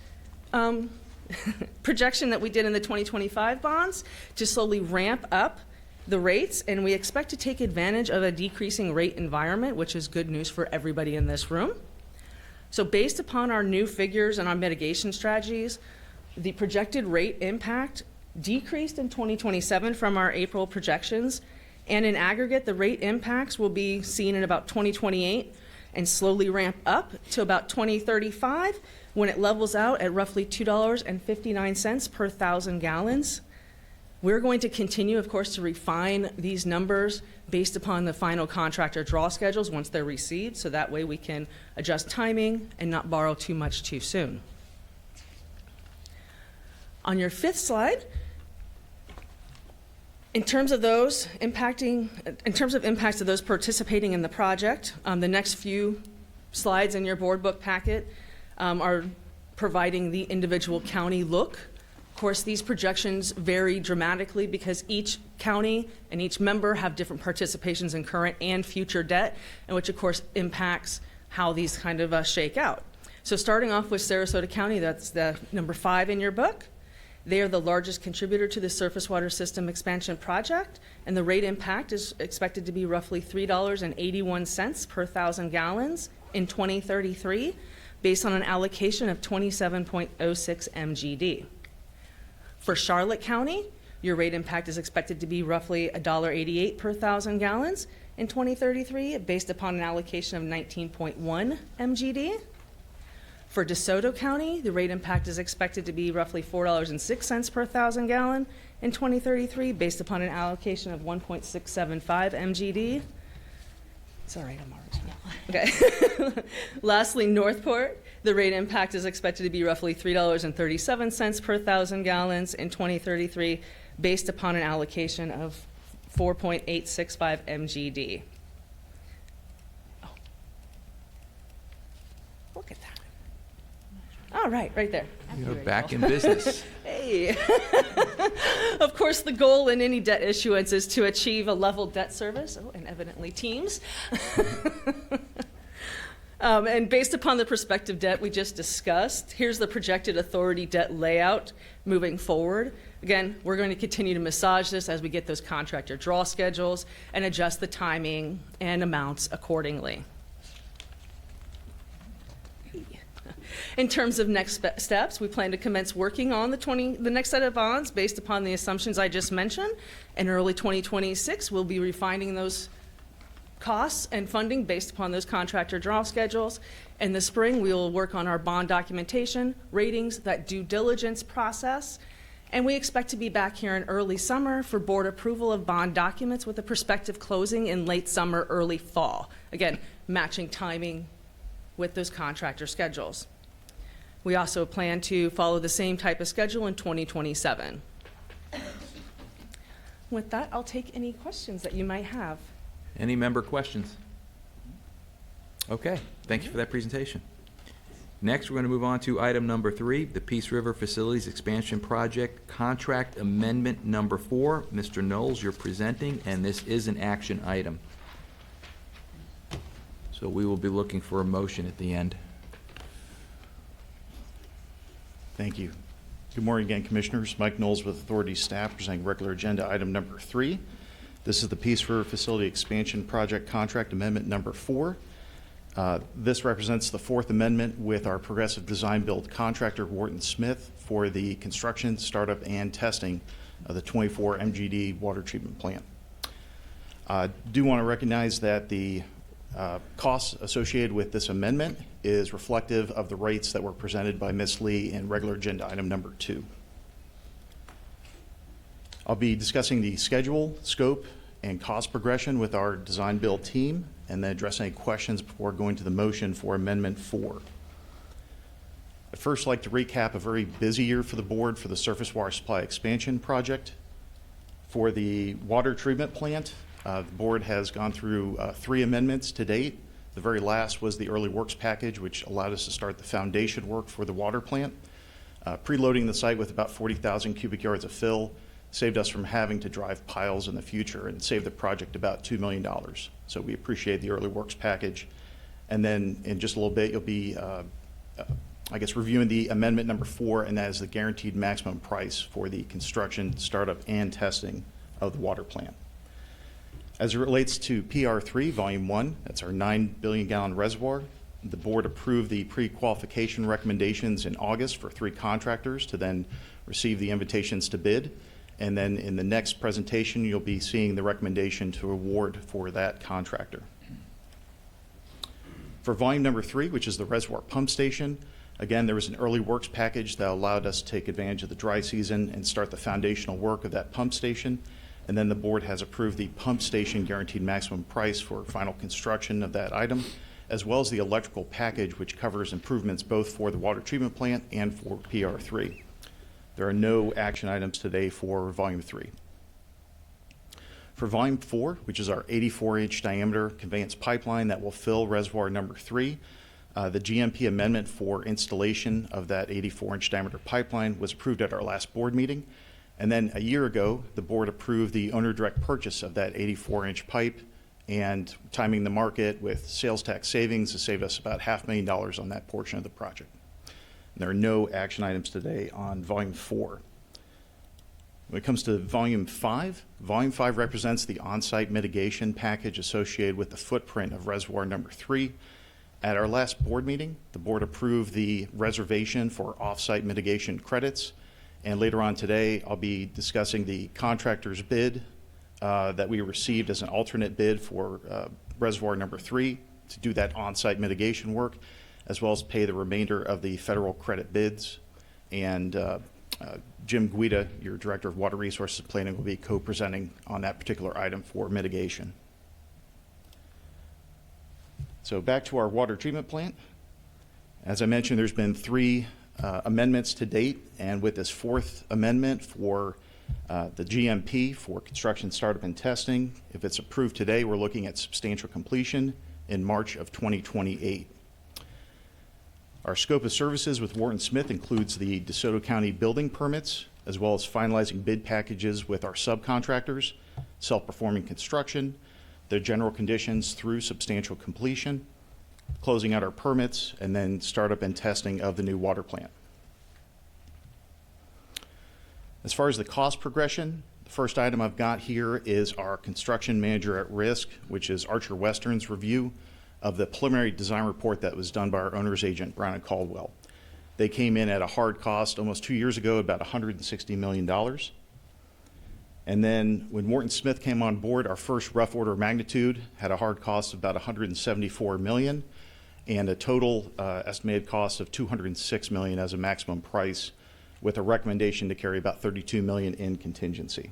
projection that we did in the 2025 bonds to slowly ramp up the rates, and we expect to take advantage of a decreasing rate environment, which is good news for everybody in this room. So based upon our new figures and our mitigation strategies, the projected rate impact decreased in 2027 from our April projections, and in aggregate, the rate impacts will be seen in about 2028 and slowly ramp up to about 2035 when it levels out at roughly $2.59 per 1,000 gallons. We're going to continue, of course, to refine these numbers based upon the final contractor draw schedules once they're received, so that way we can adjust timing and not borrow too much too soon. On your 5th slide, in terms of impacts of those participating in the project, the next few slides in your board book packet are providing the individual county look. Of course, these projections vary dramatically because each county and each member have different participations in current and future debt, and which of course impacts how these kind of shake out. So starting off with Sarasota County, that's the number 5 in your book. They are the largest contributor to the surface water system expansion project, and the rate impact is expected to be roughly $3.81 per 1,000 gallons in 2033, based on an allocation of 27.06 MGD. For Charlotte County, your rate impact is expected to be roughly $1.88 per 1,000 gallons in 2033, based upon an allocation of 19.1 MGD. For DeSoto County, the rate impact is expected to be roughly $4.06 per 1,000 gallon in 2033, based upon an allocation of 1.675 MGD. It's all right, I'm already. Okay. Lastly, Northport, the rate impact is expected to be roughly $3.37 per 1,000 gallons in 2033, based upon an allocation of 4.865 MGD. Oh. Look at that. All right, right there. You're back in business. Hey. Of course, the goal in any debt issuance is to achieve a level debt service, and evidently teams. And based upon the prospective debt we just discussed, here's the projected authority debt layout moving forward. Again, we're going to continue to massage this as we get those contractor draw schedules and adjust the timing and amounts accordingly. In terms of next steps, we plan to commence working on the next set of bonds based upon the assumptions I just mentioned. In early 2026, we'll be refining those costs and funding based upon those contractor draw schedules. In the spring, we will work on our bond documentation, ratings, that due diligence process, and we expect to be back here in early summer for board approval of bond documents with a prospective closing in late summer, early fall. Again, matching timing with those contractor schedules. We also plan to follow the same type of schedule in 2027. With that, I'll take any questions that you might have. Any member questions? Okay, thank you for that presentation. Next, we're going to move on to item number 3, the Peace River Facilities Expansion Project Contract Amendment number 4. Mr. Knowles, you're presenting, and this is an action item. So we will be looking for a motion at the end. Thank you. Good morning again, Commissioners. Mike Knowles with Authority staff presenting regular agenda item number 3. This is the Peace River Facility Expansion Project Contract Amendment number 4. This represents the 4th amendment with our progressive design build contractor, Wharton Smith, for the construction, startup, and testing of the 24 MGD water treatment plant. I do want to recognize that the costs associated with this amendment is reflective of the rates that were presented by Ms. Lee in regular agenda item number 2. I'll be discussing the schedule, scope, and cost progression with our design build team, and then address any questions before going to the motion for Amendment 4. I'd first like to recap a very busy year for the board for the surface water supply expansion project. For the water treatment plant, the board has gone through 3 amendments to date. The very last was the early works package, which allowed us to start the foundation work for the water plant. Preloading the site with about 40,000 cubic yards of fill saved us from having to drive piles in the future and saved the project about $2 million. So we appreciate the early works package. And then in just a little bit, you'll be, reviewing the amendment number 4, and that is the guaranteed maximum price for the construction, startup, and testing of the water plant. As it relates to PR3, Volume 1, that's our 9 billion gallon reservoir. The board approved the pre-qualification recommendations in August for 3 contractors to then receive the invitations to bid. And then in the next presentation, you'll be seeing the recommendation to award for that contractor. For volume number 3, which is the reservoir pump station, again, there was an early works package that allowed us to take advantage of the dry season and start the foundational work of that pump station. And then the board has approved the pump station guaranteed maximum price for final construction of that item, as well as the electrical package, which covers improvements both for the water treatment plant and for PR3. There are no action items today for Volume 3. For Volume 4, which is our 84-inch diameter conveyance pipeline that will fill reservoir number 3, the GMP amendment for installation of that 84-inch diameter pipeline was approved at our last board meeting. And then a year ago, the board approved the owner direct purchase of that 84-inch pipe, and timing the market with sales tax savings has saved us about $500,000 on that portion of the project. There are no action items today on Volume 4. When it comes to Volume 5 represents the on-site mitigation package associated with the footprint of reservoir number 3. At our last board meeting, the board approved the reservation for off-site mitigation credits, and later on today, I'll be discussing the contractor's bid that we received as an alternate bid for reservoir number 3 to do that on-site mitigation work, as well as pay the remainder of the federal credit bids. And Jim Guida, your Director of Water Resources and Planning, will be co-presenting on that particular item for mitigation. So back to our water treatment plant. As I mentioned, there's been 3 amendments to date, and with this 4th amendment for the GMP for construction, startup, and testing, if it's approved today, we're looking at substantial completion in March of 2028. Our scope of services with Wharton Smith includes the DeSoto County building permits, as well as finalizing bid packages with our subcontractors, self-performing construction, the general conditions through substantial completion, closing out our permits, and then startup and testing of the new water plant. As far as the cost progression, the first item I've got here is our construction manager at risk, which is Archer Western's review of the preliminary design report that was done by our owner's agent, Brown & Caldwell. They came in at a hard cost almost 2 years ago, about $160 million. And then when Wharton Smith came on board, our first rough order of magnitude had a hard cost of about $174 million and a total estimated cost of $206 million as a maximum price, with a recommendation to carry about $32 million in contingency.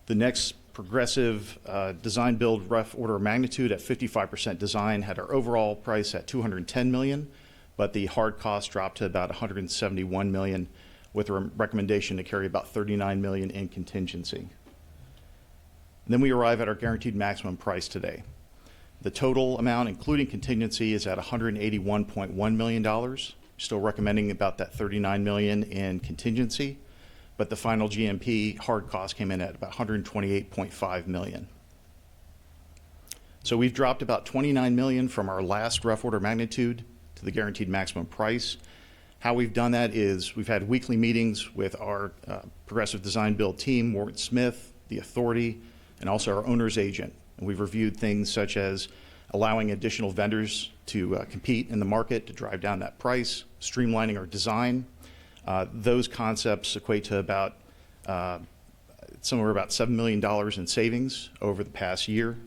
The next progressive design build rough order of magnitude at 55% design had our overall price at $210 million, but the hard cost dropped to about $171 million, with a recommendation to carry about $39 million in contingency. And then we arrive at our guaranteed maximum price today. The total amount, including contingency, is at $181.1 million. Still recommending about that $39 million in contingency, but the final GMP hard cost came in at about $128.5 million. So we've dropped about $29 million from our last rough order magnitude to the guaranteed maximum price. How we've done that is we've had weekly meetings with our progressive design build team, Morgan Smith, the authority, and also our owner's agent. And we've reviewed things such as allowing additional vendors to compete in the market to drive down that price, streamlining our design. Those concepts equate to about somewhere about $7 million in savings over the past year.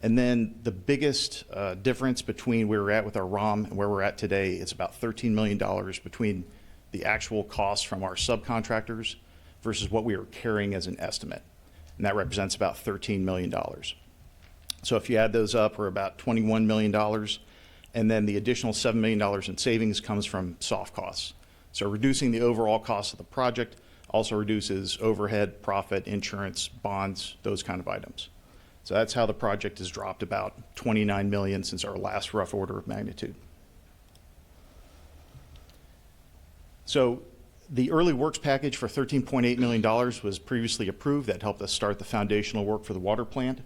And then the biggest difference between where we're at with our ROM and where we're at today is about $13 million between the actual costs from our subcontractors versus what we are carrying as an estimate. And that represents about $13 million. So if you add those up, we're about $21 million. And then the additional $7 million in savings comes from soft costs. So reducing the overall cost of the project also reduces overhead, profit, insurance, bonds, those kind of items. So that's how the project has dropped about $29 million since our last rough order of magnitude. So the early works package for $13.8 million was previously approved. That helped us start the foundational work for the water plant.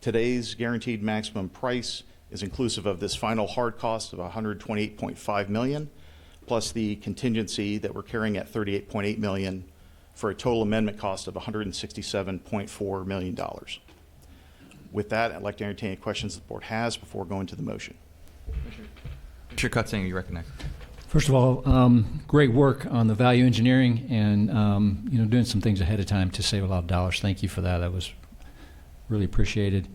Today's guaranteed maximum price is inclusive of this final hard cost of $128.5 million, plus the contingency that we're carrying at $38.8 million, for a total amendment cost of $167.4 million. With that, I'd like to entertain any questions the board has before going to the motion. Commissioner Cutsinger, you recognize. First of all, great work on the value engineering and doing some things ahead of time to save a lot of dollars. Thank you for that. That was really appreciated.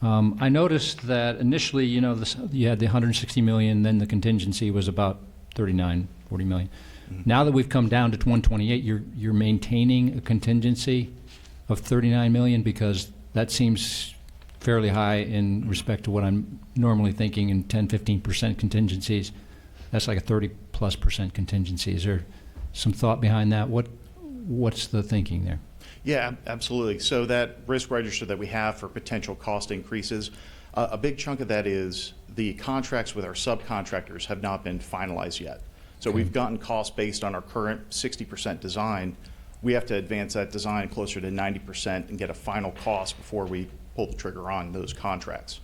I noticed that initially, you had the $160 million, then the contingency was about $40 million. Mm-hmm. Now that we've come down to 128, you're maintaining a contingency of $39 million, because that seems fairly high in respect to what I'm normally thinking in 10-15% contingencies. That's like a 30+% contingency. Is there some thought behind that? What's the thinking there? Yeah, absolutely. So that risk register that we have for potential cost increases, a big chunk of that is the contracts with our subcontractors have not been finalized yet. So we've gotten costs based on our current 60% design. We have to advance that design closer to 90% and get a final cost before we pull the trigger on those contracts.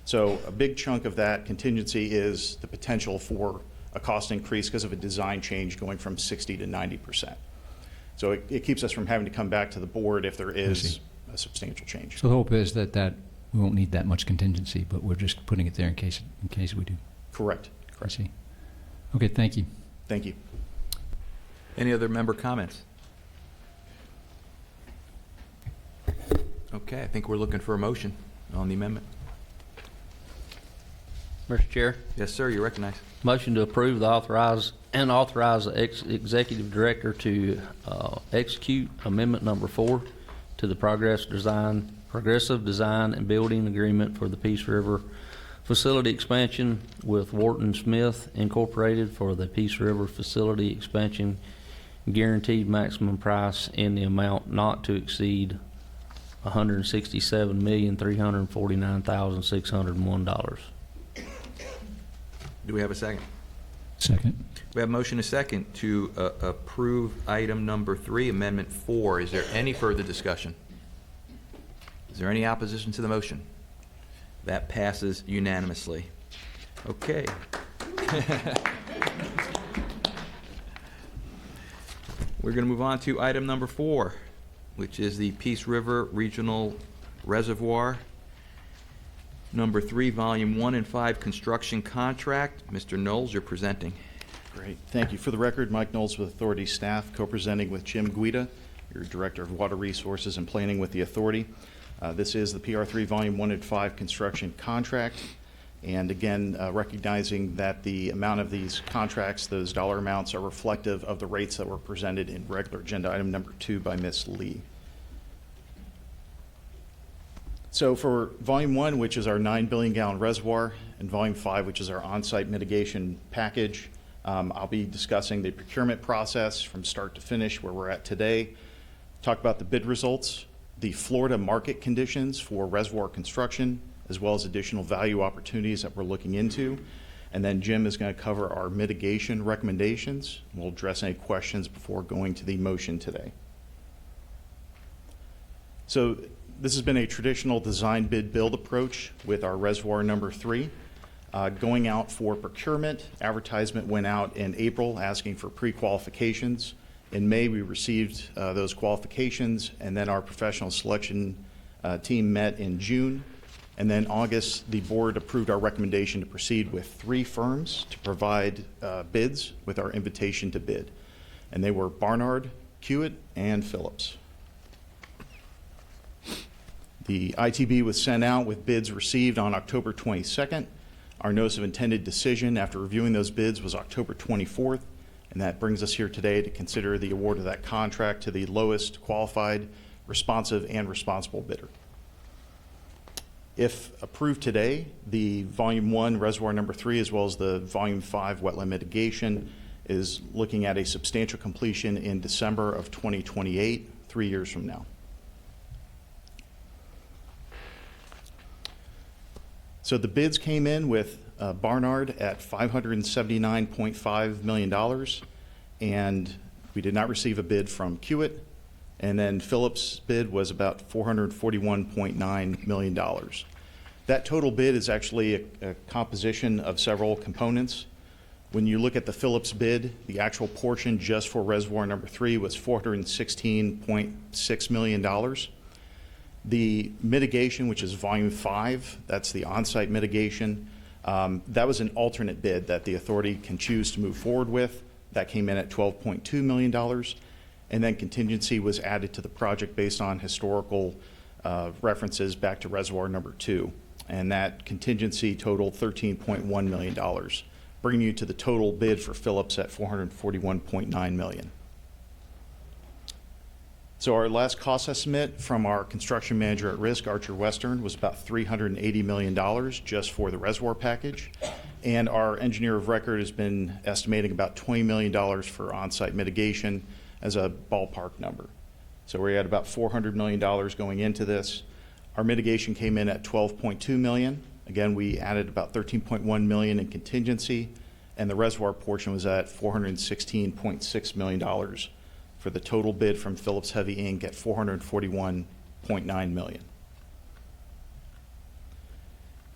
So a big chunk of that contingency is the potential for a cost increase because of a design change going from 60 to 90%. So it keeps us from having to come back to the board if there is a substantial change. So the hope is that we won't need that much contingency, but we're just putting it there in case we do. Correct. I see. Okay, thank you. Thank you. Any other member comments? Okay, I think we're looking for a motion on the amendment. Mr. Chair, Yes, sir, you recognize. motion to approve authorize the executive director to execute amendment number 4 to the progressive design and building agreement for the Peace River facility expansion with Wharton Smith Incorporated for the Peace River facility expansion, guaranteed maximum price in the amount not to exceed $167,349,601. Do we have a second? Second. We have a motion and a second to approve item number 3, amendment 4. Is there any further discussion? Is there any opposition to the motion? That passes unanimously. Okay. We're going to move on to item number 4, which is the Peace River Regional Reservoir, number 3, volume 1 and 5 construction contract. Mr. Knowles, you're presenting. Great. Thank you. For the record, Mike Knowles with Authority staff, co-presenting with Jim Guida, your Director of Water Resources and Planning with the Authority. This is the PR3 Volume 1 and 5 construction contract. And again, recognizing that the amount of these contracts, those dollar amounts, are reflective of the rates that were presented in regular agenda item number 2 by Ms. Lee. So for volume 1, which is our 9 billion gallon reservoir, and volume 5, which is our on-site mitigation package, I'll be discussing the procurement process from start to finish, where we're at today, talk about the bid results, the Florida market conditions for reservoir construction, as well as additional value opportunities that we're looking into. And then Jim is going to cover our mitigation recommendations. We'll address any questions before going to the motion today. So this has been a traditional design bid build approach with our reservoir number 3. Going out for procurement, advertisement went out in April asking for pre-qualifications. In May, we received those qualifications, and then our professional selection team met in June. And then August, the board approved our recommendation to proceed with 3 firms to provide bids with our invitation to bid. And they were Barnard, Kiewit, and Phillips. The ITB was sent out with bids received on October 22nd. Our notice of intended decision after reviewing those bids was October 24th, and that brings us here today to consider the award of that contract to the lowest qualified, responsive, and responsible bidder. If approved today, the volume 1 reservoir number 3, as well as the volume 5 wetland mitigation, is looking at a substantial completion in December of 2028, 3 years from now. So the bids came in with Barnard at $579.5 million, and we did not receive a bid from Kiewit. And then Phillips' bid was about $441.9 million. That total bid is actually a composition of several components. When you look at the Phillips bid, the actual portion just for reservoir number 3 was $416.6 million. The mitigation, which is volume 5, that's the on-site mitigation, that was an alternate bid that the authority can choose to move forward with. That came in at $12.2 million. And then contingency was added to the project based on historical references back to reservoir number 2. And that contingency totaled $13.1 million, bringing you to the total bid for Phillips at $441.9 million. So our last cost estimate from our construction manager at risk, Archer Western, was about $380 million just for the reservoir package. And our engineer of record has been estimating about $20 million for on-site mitigation as a ballpark number. So we're at about $400 million going into this. Our mitigation came in at $12.2 million. Again, we added about $13.1 million in contingency, and the reservoir portion was at $416.6 million for the total bid from Phillips Heavy Inc. at $441.9 million.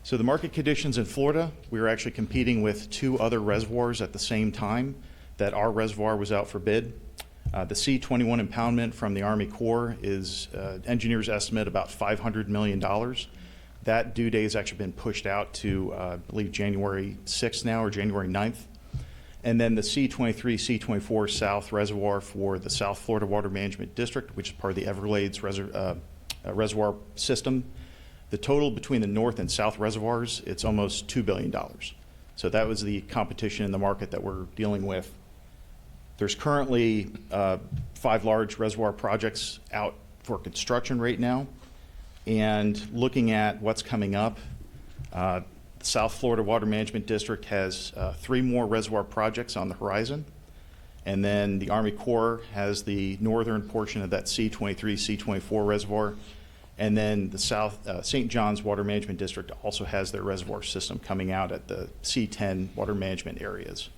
So the market conditions in Florida, we were actually competing with 2 other reservoirs at the same time that our reservoir was out for bid. The C-21 impoundment from the Army Corps is engineers estimate about $500 million. That due date has actually been pushed out to, I believe, January 6th now, or January 9th. And then the C-23, C-24 South Reservoir for the South Florida Water Management District, which is part of the Everglades reservoir system. The total between the North and South reservoirs, it's almost $2 billion. So that was the competition in the market that we're dealing with. There's currently 5 large reservoir projects out for construction right now. And looking at what's coming up, South Florida Water Management District has 3 more reservoir projects on the horizon. And then the Army Corps has the northern portion of that C-23, C-24 reservoir. And then the South St. John's Water Management District also has their reservoir system coming out at the C-10 water management areas.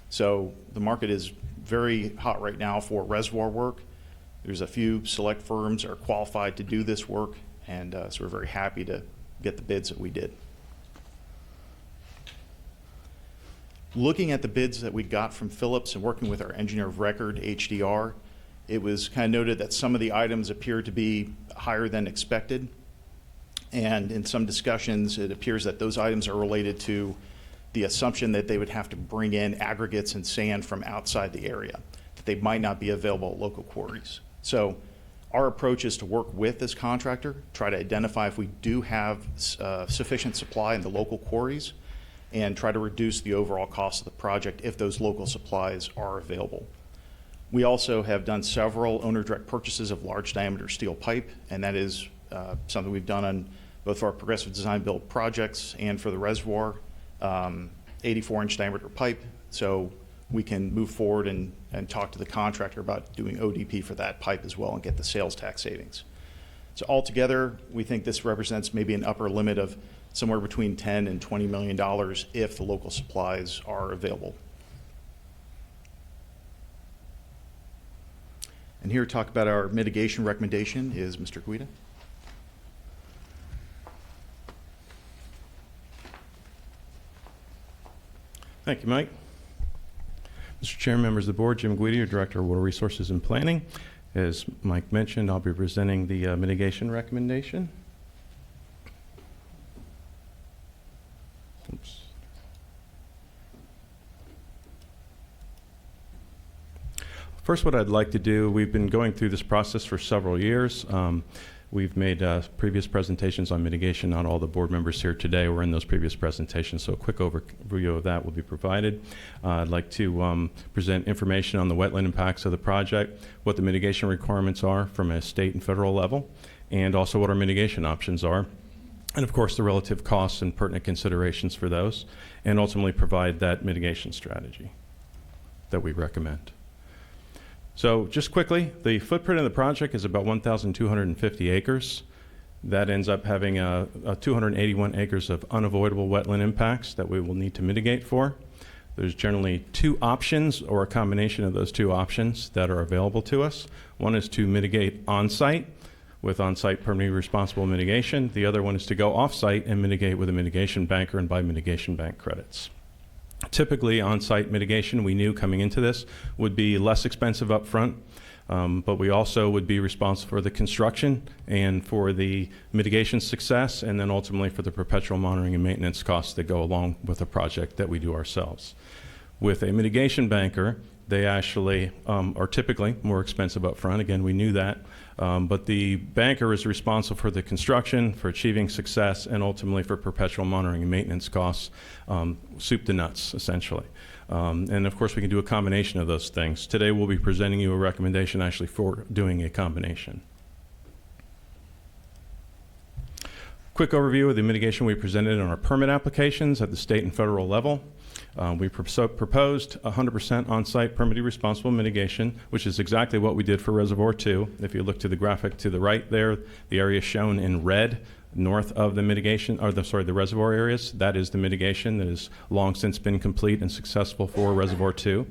So the market is very hot right now for reservoir work. There's a few select firms that are qualified to do this work, and so we're very happy to get the bids that we did. Looking at the bids that we got from Phillips and working with our engineer of record, HDR, it was kind of noted that some of the items appeared to be higher than expected. And in some discussions, it appears that those items are related to the assumption that they would have to bring in aggregates and sand from outside the area, that they might not be available at local quarries. So our approach is to work with this contractor, try to identify if we do have sufficient supply in the local quarries, and try to reduce the overall cost of the project if those local supplies are available. We also have done several owner direct purchases of large diameter steel pipe, and that is something we've done on both for our progressive design build projects and for the reservoir, 84-inch diameter pipe, so we can move forward and talk to the contractor about doing ODP for that pipe as well and get the sales tax savings. So altogether, we think this represents maybe an upper limit of somewhere between $10 and $20 million if the local supplies are available. And here to talk about our mitigation recommendation is Mr. Guida. Thank you, Mike. Mr. Chair, members of the board, Jim Guidi, your Director of Water Resources and Planning. As Mike mentioned, I'll be presenting the mitigation recommendation. Oops. First, what I'd like to do, we've been going through this process for several years. We've made previous presentations on mitigation. Not all the board members here today were in those previous presentations, so a quick overview of that will be provided. I'd like to present information on the wetland impacts of the project, what the mitigation requirements are from a state and federal level, and also what our mitigation options are, and of course the relative costs and pertinent considerations for those, and ultimately provide that mitigation strategy that we recommend. So just quickly, the footprint of the project is about 1,250 acres. That ends up having 281 acres of unavoidable wetland impacts that we will need to mitigate for. There's generally two options or a combination of those two options that are available to us. One is to mitigate on-site with on-site permanently responsible mitigation. The other one is to go off-site and mitigate with a mitigation banker and buy mitigation bank credits. Typically, on-site mitigation, we knew coming into this, would be less expensive up front, but we also would be responsible for the construction and for the mitigation success, and then ultimately for the perpetual monitoring and maintenance costs that go along with a project that we do ourselves. With a mitigation banker, they actually are typically more expensive up front. Again, we knew that. But the banker is responsible for the construction, for achieving success, and ultimately for perpetual monitoring and maintenance costs, soup to nuts, essentially. And of course, we can do a combination of those things. Today, we'll be presenting you a recommendation actually for doing a combination. Quick overview of the mitigation we presented in our permit applications at the state and federal level. We proposed 100% on-site permitted responsible mitigation, which is exactly what we did for Reservoir 2. If you look to the graphic to the right there, the area shown in red north of the mitigation, or the reservoir areas, that is the mitigation that has long since been complete and successful for Reservoir 2.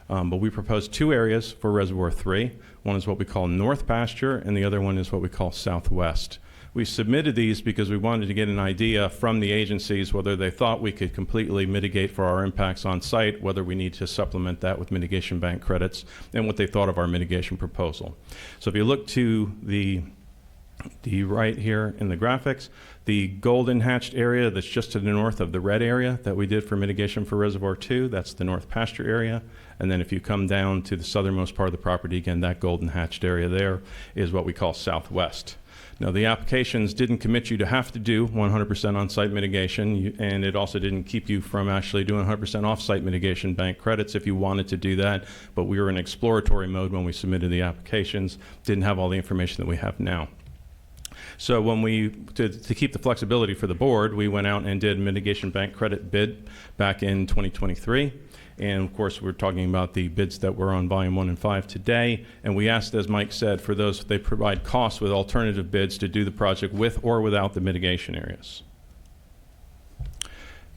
But we proposed two areas for Reservoir 3. One is what we call North Pasture, and the other one is what we call Southwest. We submitted these because we wanted to get an idea from the agencies whether they thought we could completely mitigate for our impacts on site, whether we need to supplement that with mitigation bank credits, and what they thought of our mitigation proposal. So if you look to the right here in the graphics, the golden hatched area that's just to the north of the red area that we did for mitigation for Reservoir 2, that's the North Pasture area. And then if you come down to the southernmost part of the property, again, that golden hatched area there is what we call Southwest. Now, the applications didn't commit you to have to do 100% on-site mitigation, and it also didn't keep you from actually doing 100% off-site mitigation bank credits if you wanted to do that, but we were in exploratory mode when we submitted the applications, didn't have all the information that we have now. So when to keep the flexibility for the board, we went out and did mitigation bank credit bid back in 2023. And of course, we're talking about the bids that were on volume 1 and 5 today. And we asked, as Mike said, for those, they provide costs with alternative bids to do the project with or without the mitigation areas.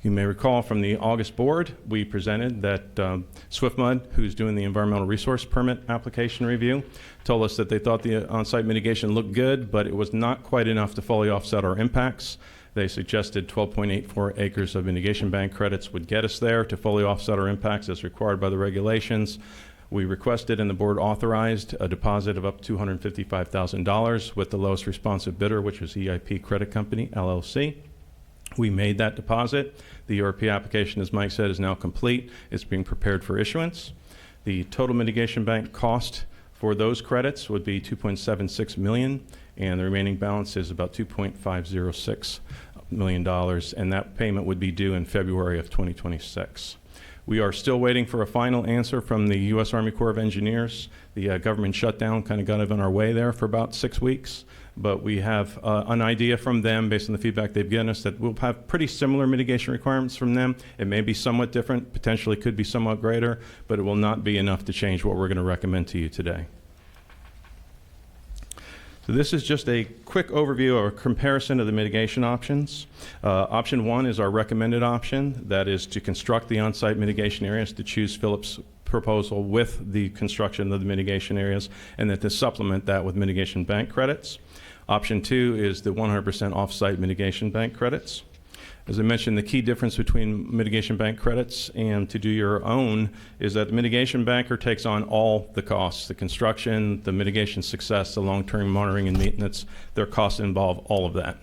You may recall from the August board, we presented that SwiftMud, who's doing the environmental resource permit application review, told us that they thought the on-site mitigation looked good, but it was not quite enough to fully offset our impacts. They suggested 12.84 acres of mitigation bank credits would get us there to fully offset our impacts as required by the regulations. We requested and the board authorized a deposit of up to $255,000 with the lowest responsive bidder, which was EIP Credit Company, LLC. We made that deposit. The ERP application, as Mike said, is now complete. It's being prepared for issuance. The total mitigation bank cost for those credits would be $2.76 million, and the remaining balance is about $2.506 million, and that payment would be due in February of 2026. We are still waiting for a final answer from the U.S. Army Corps of Engineers. The government shutdown kind of got in our way there for about 6 weeks, but we have an idea from them based on the feedback they've given us that we'll have pretty similar mitigation requirements from them. It may be somewhat different, potentially could be somewhat greater, but it will not be enough to change what we're going to recommend to you today. So this is just a quick overview or comparison of the mitigation options. Option 1 is our recommended option. That is to construct the on-site mitigation areas, to choose Phillips' proposal with the construction of the mitigation areas, and then to supplement that with mitigation bank credits. Option 2 is the 100% off-site mitigation bank credits. As I mentioned, the key difference between mitigation bank credits and to do your own is that the mitigation banker takes on all the costs, the construction, the mitigation success, the long-term monitoring and maintenance. Their costs involve all of that.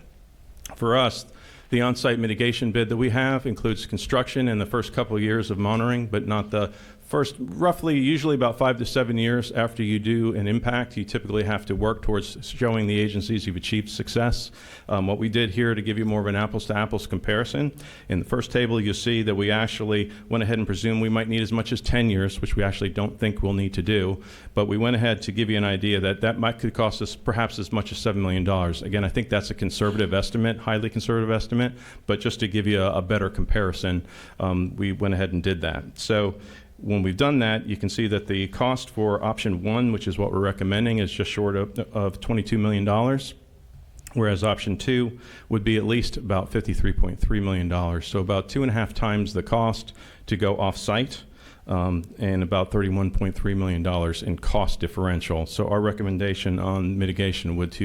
For us, the on-site mitigation bid that we have includes construction in the first couple of years of monitoring, but not the first, roughly, usually about 5 to 7 years after you do an impact. You typically have to work towards showing the agencies you've achieved success. What we did here to give you more of an apples-to-apples comparison, in the first table you'll see that we actually went ahead and presumed we might need as much as 10 years, which we actually don't think we'll need to do, but we went ahead to give you an idea that that could cost us perhaps as much as $7 million. Again, I think that's a conservative estimate, highly conservative estimate, but just to give you a better comparison, we went ahead and did that. So when we've done that, you can see that the cost for option 1, which is what we're recommending, is just short of $22 million, whereas option 2 would be at least about $53.3 million. So about 2.5 times the cost to go off-site, and about $31.3 million in cost differential. So our recommendation on mitigation would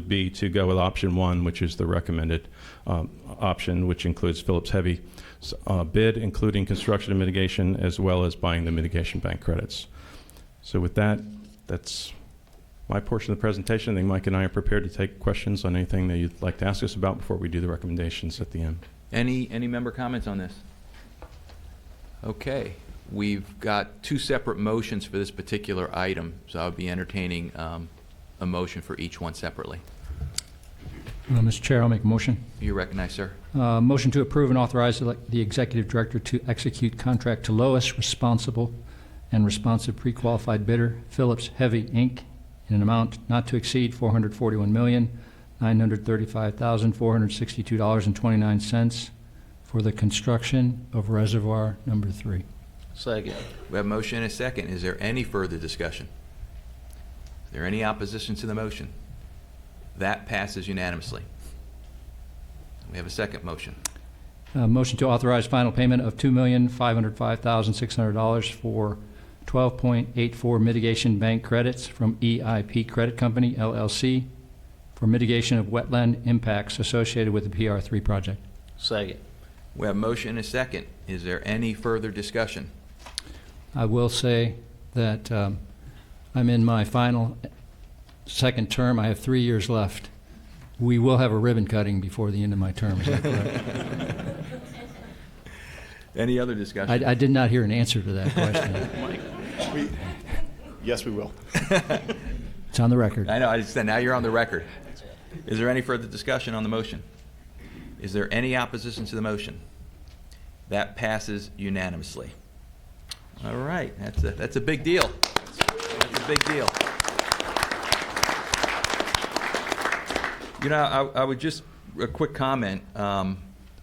be to go with option 1, which is the recommended option, which includes Phillips Heavy bid, including construction and mitigation, as well as buying the mitigation bank credits. So with that, that's my portion of the presentation. I think Mike and I are prepared to take questions on anything that you'd like to ask us about before we do the recommendations at the end. Any member comments on this? Okay. We've got 2 separate motions for this particular item, so I would be entertaining a motion for each one separately. Mr. Chair, I'll make a motion. You recognize, sir. Motion to approve and authorize the executive director to execute contract to lowest responsible and responsive pre-qualified bidder, Phillips Heavy, Inc., in an amount not to exceed $441,935,462.29 for the construction of reservoir number 3. Second. We have a motion and a second. Is there any further discussion? Is there any opposition to the motion? That passes unanimously. We have a second motion. Motion to authorize final payment of $2,505,600 for 12.84 mitigation bank credits from EIP Credit Company, LLC, for mitigation of wetland impacts associated with the PR3 project. Second. We have a motion and a second. Is there any further discussion? I will say that I'm in my second term. I have 3 years left. We will have a ribbon cutting before the end of my term. Is that correct? Any other discussion? I did not hear an answer to that question. Yes, we will. It's on the record. I know. I just said now you're on the record. Is there any further discussion on the motion? Is there any opposition to the motion? That passes unanimously. All right. That's a big deal. That's a big deal. You know, I would just, a quick comment.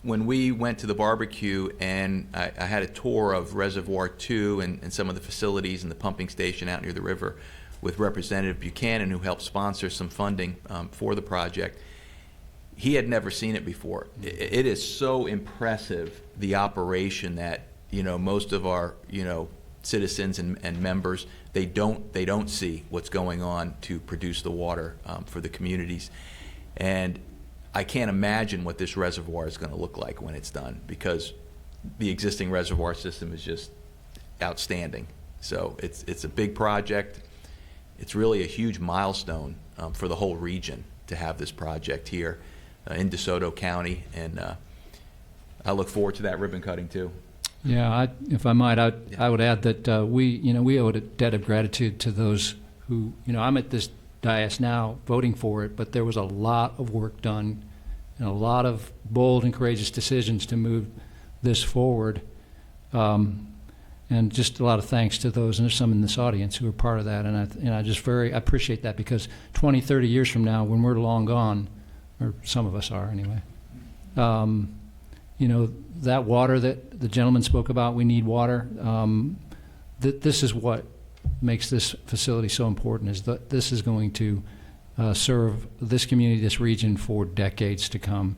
When we went to the barbecue and I had a tour of Reservoir 2 and some of the facilities and the pumping station out near the river with Representative Buchanan, who helped sponsor some funding for the project, he had never seen it before. It is so impressive, the operation, that, you know, most of our, you know, citizens and members, they don't see what's going on to produce the water for the communities. And I can't imagine what this reservoir is going to look like when it's done, because the existing reservoir system is just outstanding. So it's a big project. It's really a huge milestone for the whole region to have this project here in DeSoto County, and I look forward to that ribbon cutting too. Yeah, if I might, I would add that we owe a debt of gratitude to those who, I'm at this dais now voting for it, but there was a lot of work done and a lot of bold and courageous decisions to move this forward. And just a lot of thanks to those, and there's some in this audience who are part of that. And I just I appreciate that, because 20, 30 years from now, when we're long gone, or some of us are anyway, you know, that water that the gentleman spoke about, we need water. This is what makes this facility so important, is that this is going to serve this community, this region, for decades to come.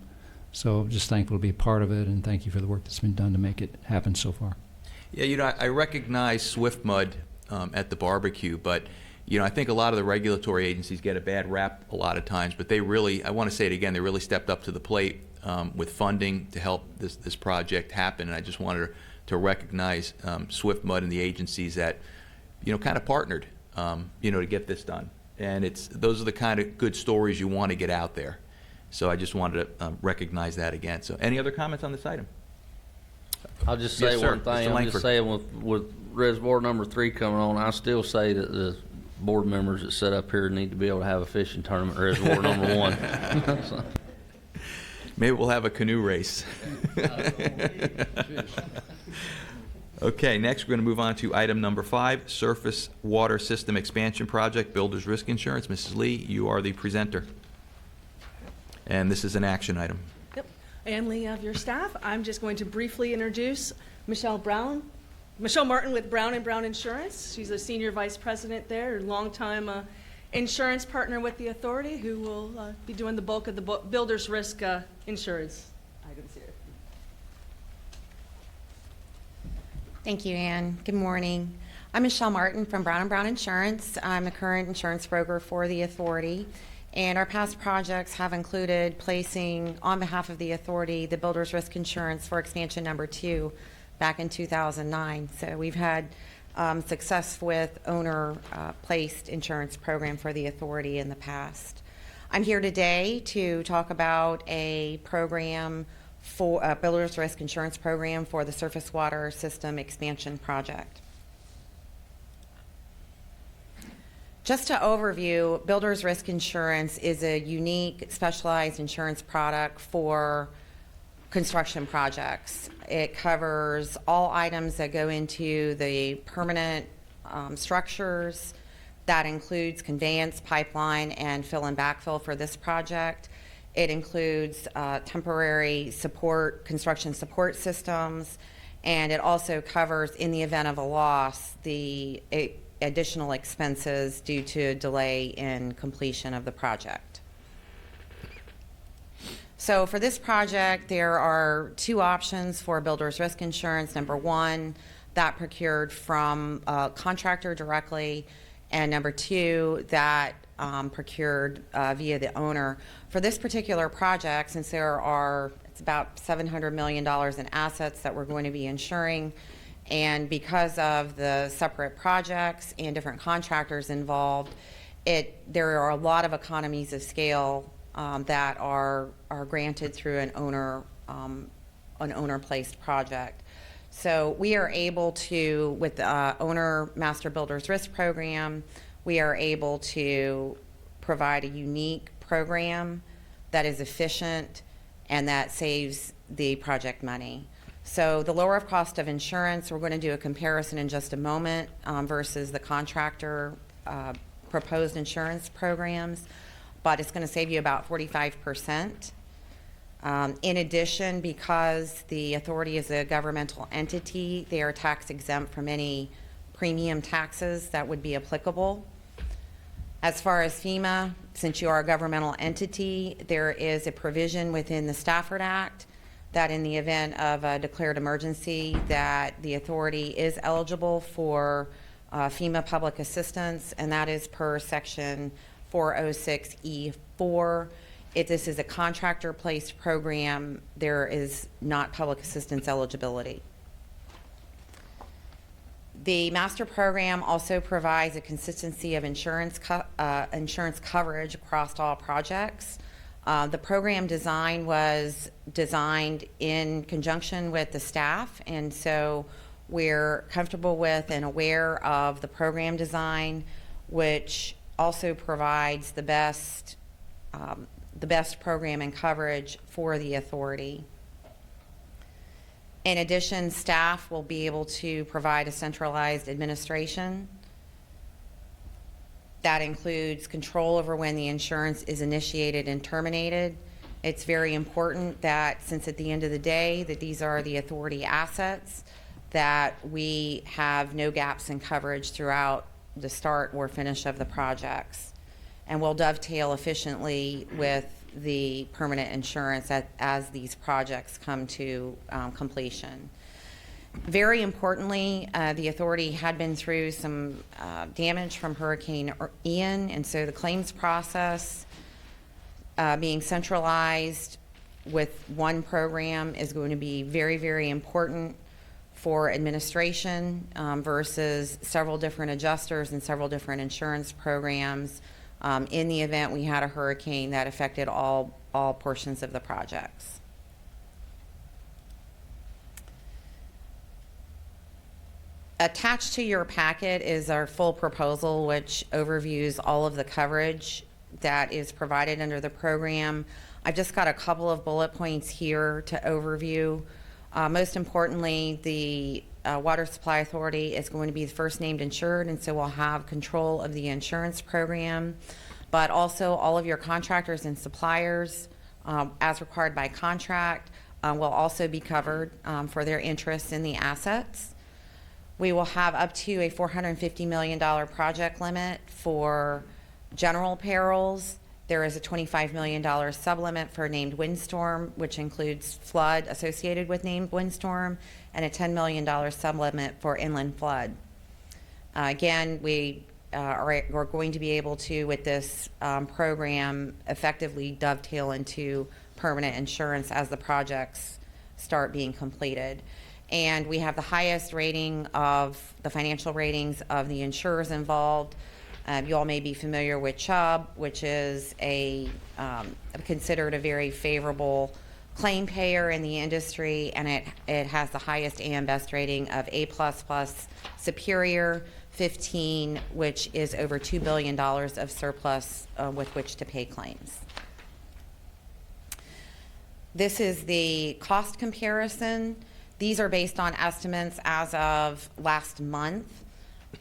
So just thankful to be a part of it, and thank you for the work that's been done to make it happen so far. Yeah, you know, I recognize Swift Mud at the barbecue, but, you know, I think a lot of the regulatory agencies get a bad rap a lot of times, but they really, I want to say it again, they really stepped up to the plate with funding to help this project happen. And I just wanted to recognize Swift Mud and the agencies that, you know, kind of partnered, you know, to get this done. And those are the kind of good stories you want to get out there. So I just wanted to recognize that again. So any other comments on this item? I'll just say Yes, sir. one thing. Mr. I'm Langford. just saying with Reservoir number 3 coming on, I still say that the board members that sit up here need to be able to have a fishing tournament, Reservoir number 1. So. Maybe we'll have a canoe race. Okay, next we're going to move on to item number 5, Surface Water System Expansion Project, Builder's Risk Insurance. Mrs. Lee, you are the presenter. And this is an action item. Yep. And Lee of your staff, I'm just going to briefly introduce Michelle Martin with Brown & Brown Insurance. She's a senior vice president there, longtime insurance partner with the authority, who will be doing the bulk of the builder's risk insurance items here. Thank you, Ann. Good morning. I'm Michelle Martin from Brown & Brown Insurance. I'm a current insurance broker for the authority. And our past projects have included placing, on behalf of the authority, the builder's risk insurance for expansion number 2 back in 2009. So we've had success with owner-placed insurance program for the authority in the past. I'm here today to talk about a program for a builder's risk insurance program for the surface water system expansion project. Just to overview, builder's risk insurance is a unique, specialized insurance product for construction projects. It covers all items that go into the permanent structures. That includes conveyance, pipeline, and fill and backfill for this project. It includes temporary support, construction support systems, and it also covers, in the event of a loss, the additional expenses due to delay in completion of the project. So for this project, there are 2 options for builder's risk insurance. Number 1, that procured from a contractor directly, and number 2, that procured via the owner. For this particular project, since it's about $700 million in assets that we're going to be insuring, and because of the separate projects and different contractors involved, there are a lot of economies of scale that are granted through an owner-placed project. So we are able to, with the owner master builders risk program, we are able to provide a unique program that is efficient and that saves the project money. So the lower of cost of insurance, we're going to do a comparison in just a moment versus the contractor proposed insurance programs, but it's going to save you about 45%. In addition, because the authority is a governmental entity, they are tax exempt from any premium taxes that would be applicable. As far as FEMA, since you are a governmental entity, there is a provision within the Stafford Act that in the event of a declared emergency, that the authority is eligible for FEMA public assistance, and that is per section 406E4. If this is a contractor-placed program, there is not public assistance eligibility. The master program also provides a consistency of insurance coverage across all projects. The program design was designed in conjunction with the staff, and so we're comfortable with and aware of the program design, which also provides the best program and coverage for the authority. In addition, staff will be able to provide a centralized administration. That includes control over when the insurance is initiated and terminated. It's very important that, since at the end of the day that these are the authority assets, that we have no gaps in coverage throughout the start or finish of the projects. And will dovetail efficiently with the permanent insurance as these projects come to completion. Very importantly, the authority had been through some damage from Hurricane Ian, and so the claims process being centralized with one program is going to be very, very important for administration versus several different adjusters and several different insurance programs in the event we had a hurricane that affected all portions of the projects. Attached to your packet is our full proposal, which overviews all of the coverage that is provided under the program. I've just got a couple of bullet points here to overview. Most importantly, the Water Supply Authority is going to be the first named insured, and so we'll have control of the insurance program, but also all of your contractors and suppliers, as required by contract, will also be covered for their interests in the assets. We will have up to a $450 million project limit for general perils. There is a $25 million sublimit for named windstorm, which includes flood associated with named windstorm, and a $10 million sublimit for inland flood. Again, we're going to be able to, with this program, effectively dovetail into permanent insurance as the projects start being completed. And we have the highest rating of the financial ratings of the insurers involved. You all may be familiar with Chubb, which is considered a very favorable claim payer in the industry, and it has the highest AM Best rating of A++ Superior 15, which is over $2 billion of surplus with which to pay claims. This is the cost comparison. These are based on estimates as of last month.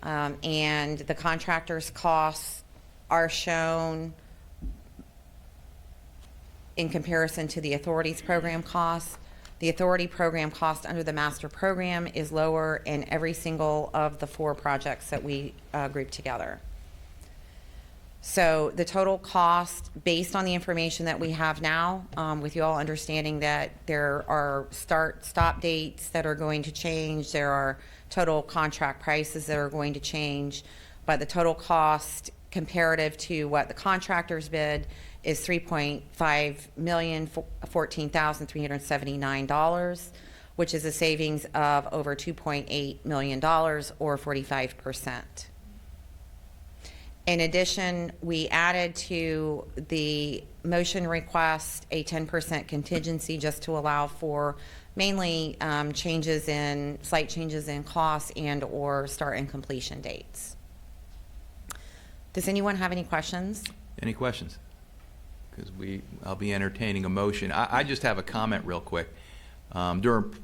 And the contractor's costs are shown in comparison to the authority's program costs. The authority program cost under the master program is lower in every single of the 4 projects that we grouped together. So the total cost, based on the information that we have now, with you all understanding that there are stop dates that are going to change, there are total contract prices that are going to change, but the total cost comparative to what the contractors bid is $3,514,379, which is a savings of over $2.8 million or 45%. In addition, we added to the motion request a 10% contingency just to allow for mainly slight changes in costs and or start and completion dates. Does anyone have any questions? Any questions? Because I'll be entertaining a motion. I just have a comment real quick. During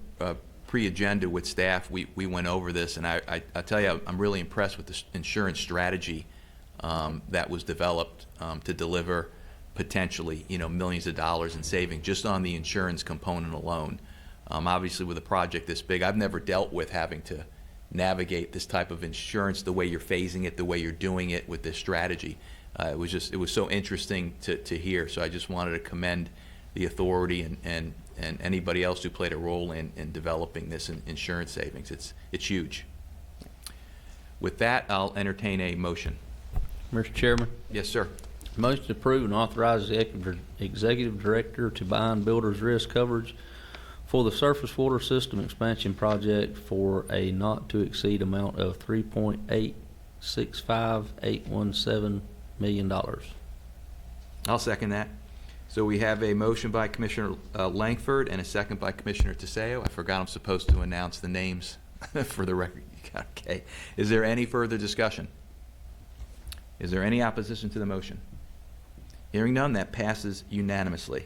pre-agenda with staff, we went over this, and I tell you, I'm really impressed with the insurance strategy that was developed to deliver potentially, millions of dollars in saving just on the insurance component alone. Obviously, with a project this big, I've never dealt with having to navigate this type of insurance the way you're phasing it, the way you're doing it with this strategy. It was so interesting to hear. So I just wanted to commend the authority and anybody else who played a role in developing this insurance savings. It's huge. With that, I'll entertain a motion. Mr. Chairman, Yes, sir. motion to approve and authorize the executive director to bind builder's risk coverage for the surface water system expansion project for a not to exceed amount of $3.865817 million. I'll second that. So we have a motion by Commissioner Langford and a second by Commissioner Teseo. I forgot I'm supposed to announce the names for the record. Okay. Is there any further discussion? Is there any opposition to the motion? Hearing none, that passes unanimously.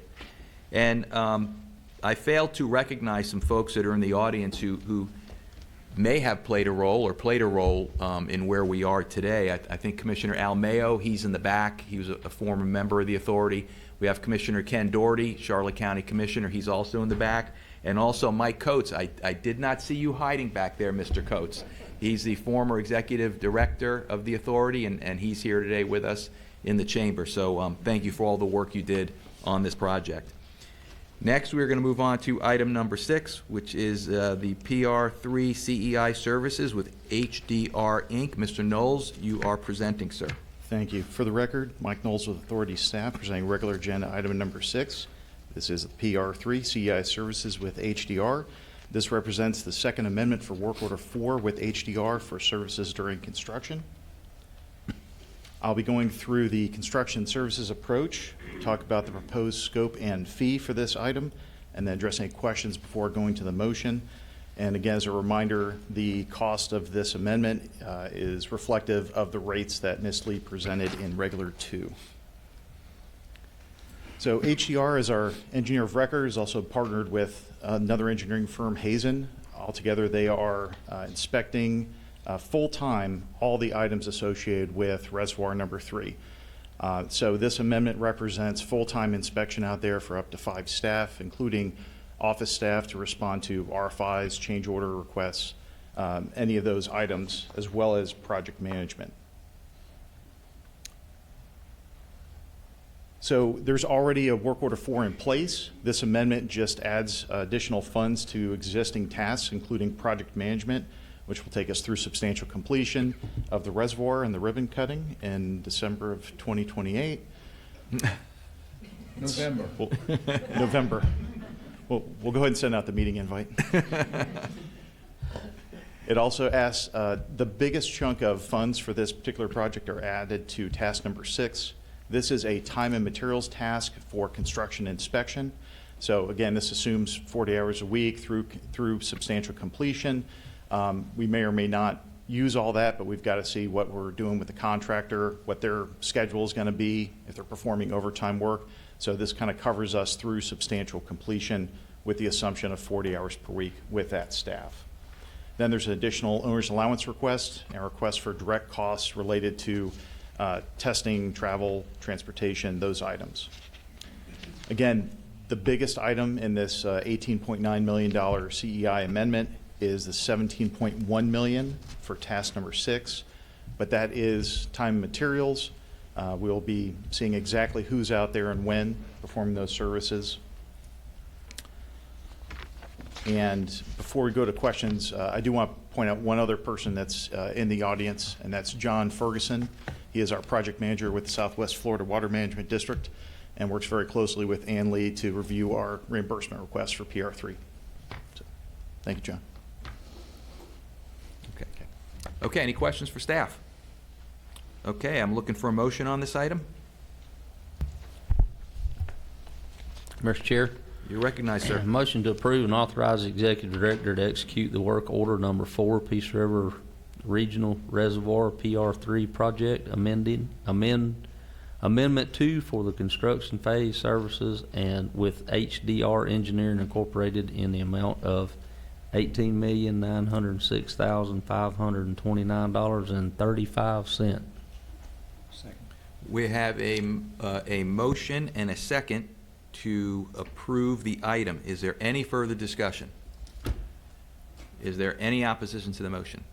And I failed to recognize some folks that are in the audience who may have played a role or played a role in where we are today. I think Commissioner Al Mayo, he's in the back. He was a former member of the authority. We have Commissioner Ken Doherty, Charlotte County Commissioner. He's also in the back. And also Mike Coates. I did not see you hiding back there, Mr. Coates. He's the former executive director of the authority, and he's here today with us in the chamber. So thank you for all the work you did on this project. Next, we're going to move on to item number 6, which is the PR3 CEI services with HDR Inc. Mr. Knowles, you are presenting, sir. Thank you. For the record, Mike Knowles with Authority staff presenting regular agenda item number 6. This is PR3 CEI services with HDR. This represents the second amendment for work order 4 with HDR for services during construction. I'll be going through the construction services approach, talk about the proposed scope and fee for this item, and then address any questions before going to the motion. And again, as a reminder, the cost of this amendment is reflective of the rates that Ms. Lee presented in regular 2. So HDR is our engineer of record, is also partnered with another engineering firm, Hazen. Altogether, they are inspecting full-time all the items associated with reservoir number 3. So this amendment represents full-time inspection out there for up to 5 staff, including office staff to respond to RFIs, change order requests, any of those items, as well as project management. So there's already a work order 4 in place. This amendment just adds additional funds to existing tasks, including project management, which will take us through substantial completion of the reservoir and the ribbon cutting in December of 2028. November. November. We'll go ahead and send out the meeting invite. It also asks, the biggest chunk of funds for this particular project are added to task number 6. This is a time and materials task for construction inspection. So again, this assumes 40 hours a week through substantial completion. We may or may not use all that, but we've got to see what we're doing with the contractor, what their schedule is going to be, if they're performing overtime work. So this kind of covers us through substantial completion with the assumption of 40 hours per week with that staff. Then there's an additional owner's allowance request and a request for direct costs related to testing, travel, transportation, those items. Again, the biggest item in this $18.9 million CEI amendment is the $17.1 million for task number 6, but that is time and materials. We'll be seeing exactly who's out there and when performing those services. And before we go to questions, I do want to point out one other person that's in the audience, and that's John Ferguson. He is our project manager with the Southwest Florida Water Management District and works very closely with Ann Lee to review our reimbursement requests for PR3. So, thank you, John. Okay, any questions for staff? Okay, I'm looking for a motion on this item. Mr. Chair. You're recognized, sir. Motion to approve and authorize the executive director to execute the work order number 4, Peace River Regional Reservoir PR3 project, amendment 2 for the construction phase services and with HDR Engineering Incorporated in the amount of $18,906,529.35. We have a motion and a second to approve the item. Is there any further discussion? Is there any opposition to the motion?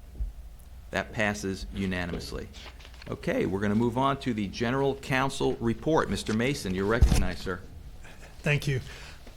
That passes unanimously. Okay, we're going to move on to the General Counsel report. Mr. Mason, you're recognized, sir. Thank you.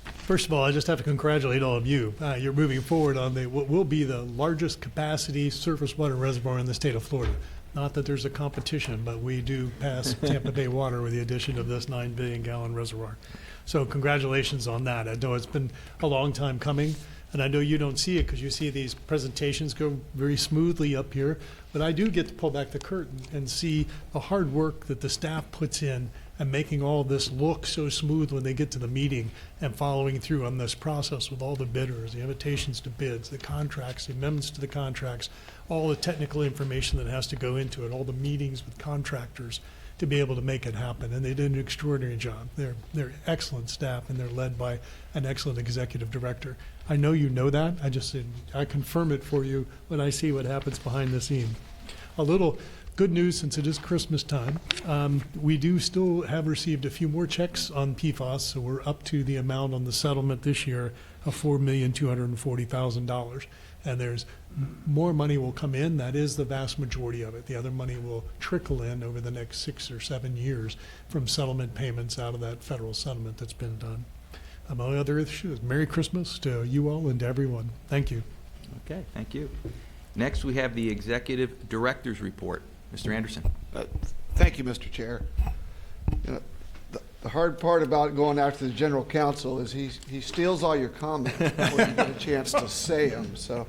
First of all, I just have to congratulate all of you. You're moving forward on what will be the largest capacity surface water reservoir in the state of Florida. Not that there's a competition, but we do pass Tampa Bay Water with the addition of this 9 billion gallon reservoir. So congratulations on that. I know it's been a long time coming, and I know you don't see it because you see these presentations go very smoothly up here, but I do get to pull back the curtain and see the hard work that the staff puts in and making all this look so smooth when they get to the meeting and following through on this process with all the bidders, the invitations to bids, the contracts, the amendments to the contracts, all the technical information that has to go into it, all the meetings with contractors to be able to make it happen, and they did an extraordinary job. They're excellent staff, and they're led by an excellent executive director. I know you know that. I confirm it for you when I see what happens behind the scene. A little good news, since it is Christmas time, we do still have received a few more checks on PFAS, so we're up to the amount on the settlement this year of $4,240,000. And there's more money will come in. That is the vast majority of it. The other money will trickle in over the next 6 or 7 years from settlement payments out of that federal settlement that's been done. Among other issues, Merry Christmas to you all and to everyone. Thank you. Okay, thank you. Next, we have the Executive Director's Report. Mr. Anderson. Thank you, Mr. Chair. You know, the hard part about going after the General Counsel is he steals all your comments before you get a chance to say them. So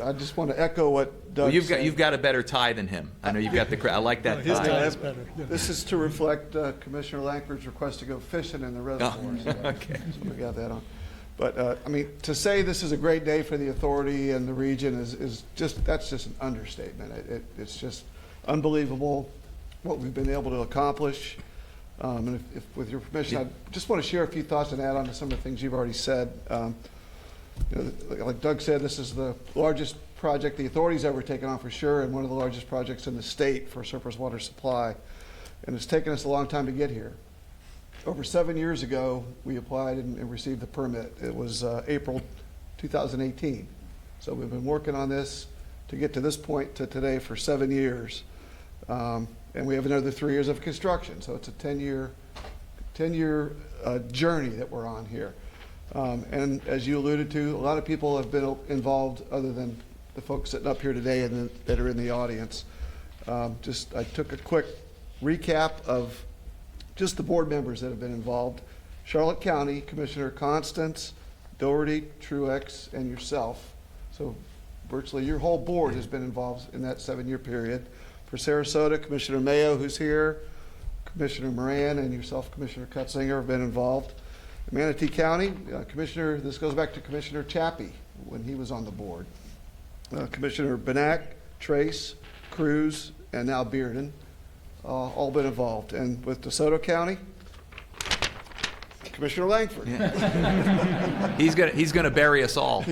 I just want to echo what Doug said. You've got a better tie than him. I know you've got the. I like that His tie. tie is better. Yeah. This is to reflect Commissioner Langford's request to go fishing in the reservoir. So, okay. So we got that on. But I mean, to say this is a great day for the authority and the region is just an understatement. It's just unbelievable what we've been able to accomplish. And if with your permission, I just want to share a few thoughts and add on to some of the things you've already said. You know, like Doug said, this is the largest project the authority's ever taken on for sure, and one of the largest projects in the state for surface water supply. And it's taken us a long time to get here. Over 7 years ago, we applied and received the permit. It was April 2018. So we've been working on this to get to this point to today for 7 years. And we have another 3 years of construction. So it's a 10-year journey that we're on here. And as you alluded to, a lot of people have been involved other than the folks sitting up here today and that are in the audience. I took a quick recap of just the board members that have been involved. Charlotte County, Commissioner Constance, Doherty, Truex, and yourself. So virtually your whole board has been involved in that 7-year period. For Sarasota, Commissioner Mayo, who's here, Commissioner Moran, and yourself, Commissioner Cutzinger, have been involved. In Manatee County, this goes back to Commissioner Chappie when he was on the board. Commissioner Benak, Trace, Cruz, and now Bearden. All been involved. And with DeSoto County, Commissioner Langford. Yeah. He's gonna bury us all.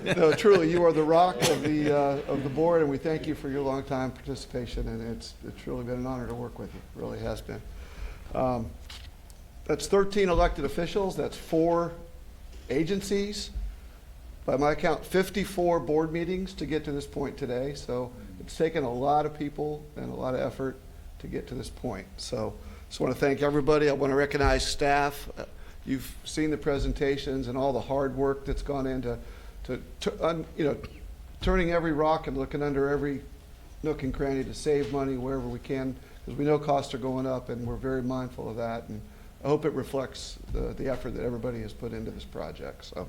No, truly, you are the rock of the board, and we thank you for your long time participation. And it's truly been an honor to work with you. It really has been. That's 13 elected officials. That's 4 agencies. By my count, 54 board meetings to get to this point today. So it's taken a lot of people and a lot of effort to get to this point. So I just want to thank everybody. I want to recognize staff. You've seen the presentations and all the hard work that's gone into turning every rock and looking under every nook and cranny to save money wherever we can, because we know costs are going up, and we're very mindful of that. And I hope it reflects the effort that everybody has put into this project. So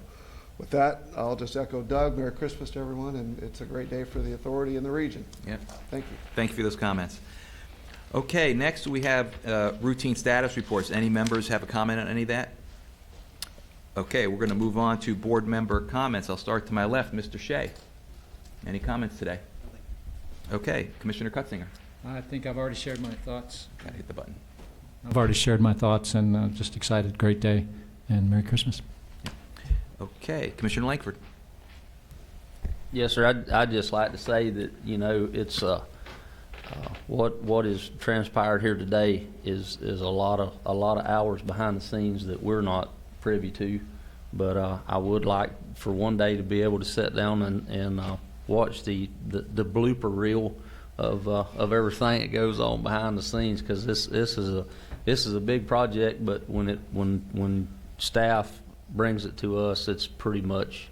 with that, I'll just echo Doug. Merry Christmas to everyone, and it's a great day for the authority and the region. Yeah. Thank you. Thank you for those comments. Okay, next we have routine status reports. Any members have a comment on any of that? Okay, we're going to move on to board member comments. I'll start to my left. Mr. Shea. Any comments today? Okay, Commissioner Cutzinger. I think I've already shared my thoughts. Gotta hit the button. I've already shared my thoughts, and just excited. Great day, and Merry Christmas. Okay, Commissioner Langford. Yes, sir. I'd just like to say that, you know, it's what is transpired here today is a lot of hours behind the scenes that we're not privy to. But I would like for one day to be able to sit down and watch the blooper reel of everything that goes on behind the scenes, because this is a big project. But when staff brings it to us, it's pretty much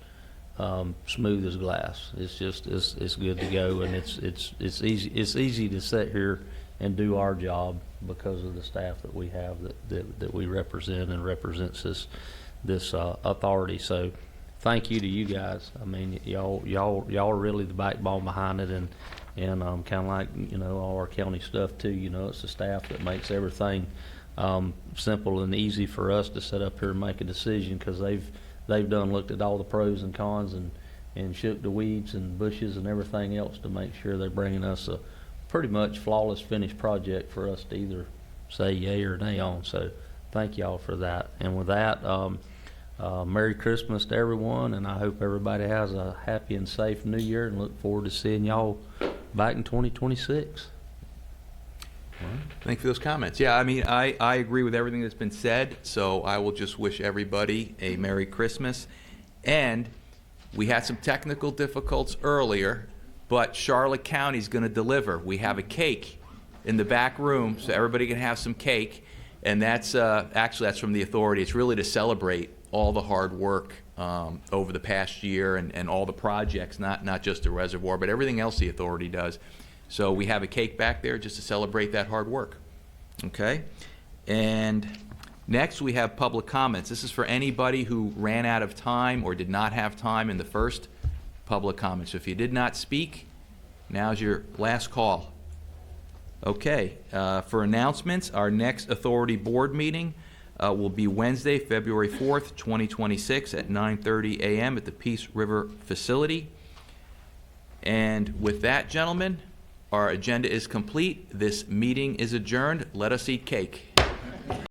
smooth as glass. It's just it's good to go, and it's easy to sit here and do our job because of the staff that we have that we represent and represents this authority. So thank you to you guys. I mean, y'all are really the backbone behind it, and kind of like, you know, all our county stuff too. You know, it's the staff that makes everything simple and easy for us to sit up here and make a decision, because they've looked at all the pros and cons and shook the weeds and bushes and everything else to make sure they're bringing us a pretty much flawless finished project for us to either say yay or nay on. So thank y'all for that. And with that, Merry Christmas to everyone, and I hope everybody has a happy and safe New Year, and look forward to seeing y'all back in 2026. Thank you for those comments. Yeah, I mean, I agree with everything that's been said, so I will just wish everybody a Merry Christmas. And we had some technical difficulties earlier, but Charlotte County's going to deliver. We have a cake in the back room, so everybody can have some cake. And that's actually, that's from the authority. It's really to celebrate all the hard work over the past year and all the projects, not just the reservoir, but everything else the authority does. So we have a cake back there just to celebrate that hard work. Okay? And next we have public comments. This is for anybody who ran out of time or did not have time in the first public comment. So if you did not speak, now's your last call. Okay, for announcements, our next authority board meeting will be Wednesday, February 4th, 2026 at 9:30 a.m. at the Peace River facility. And with that, gentlemen, our agenda is complete. This meeting is adjourned. Let us eat cake.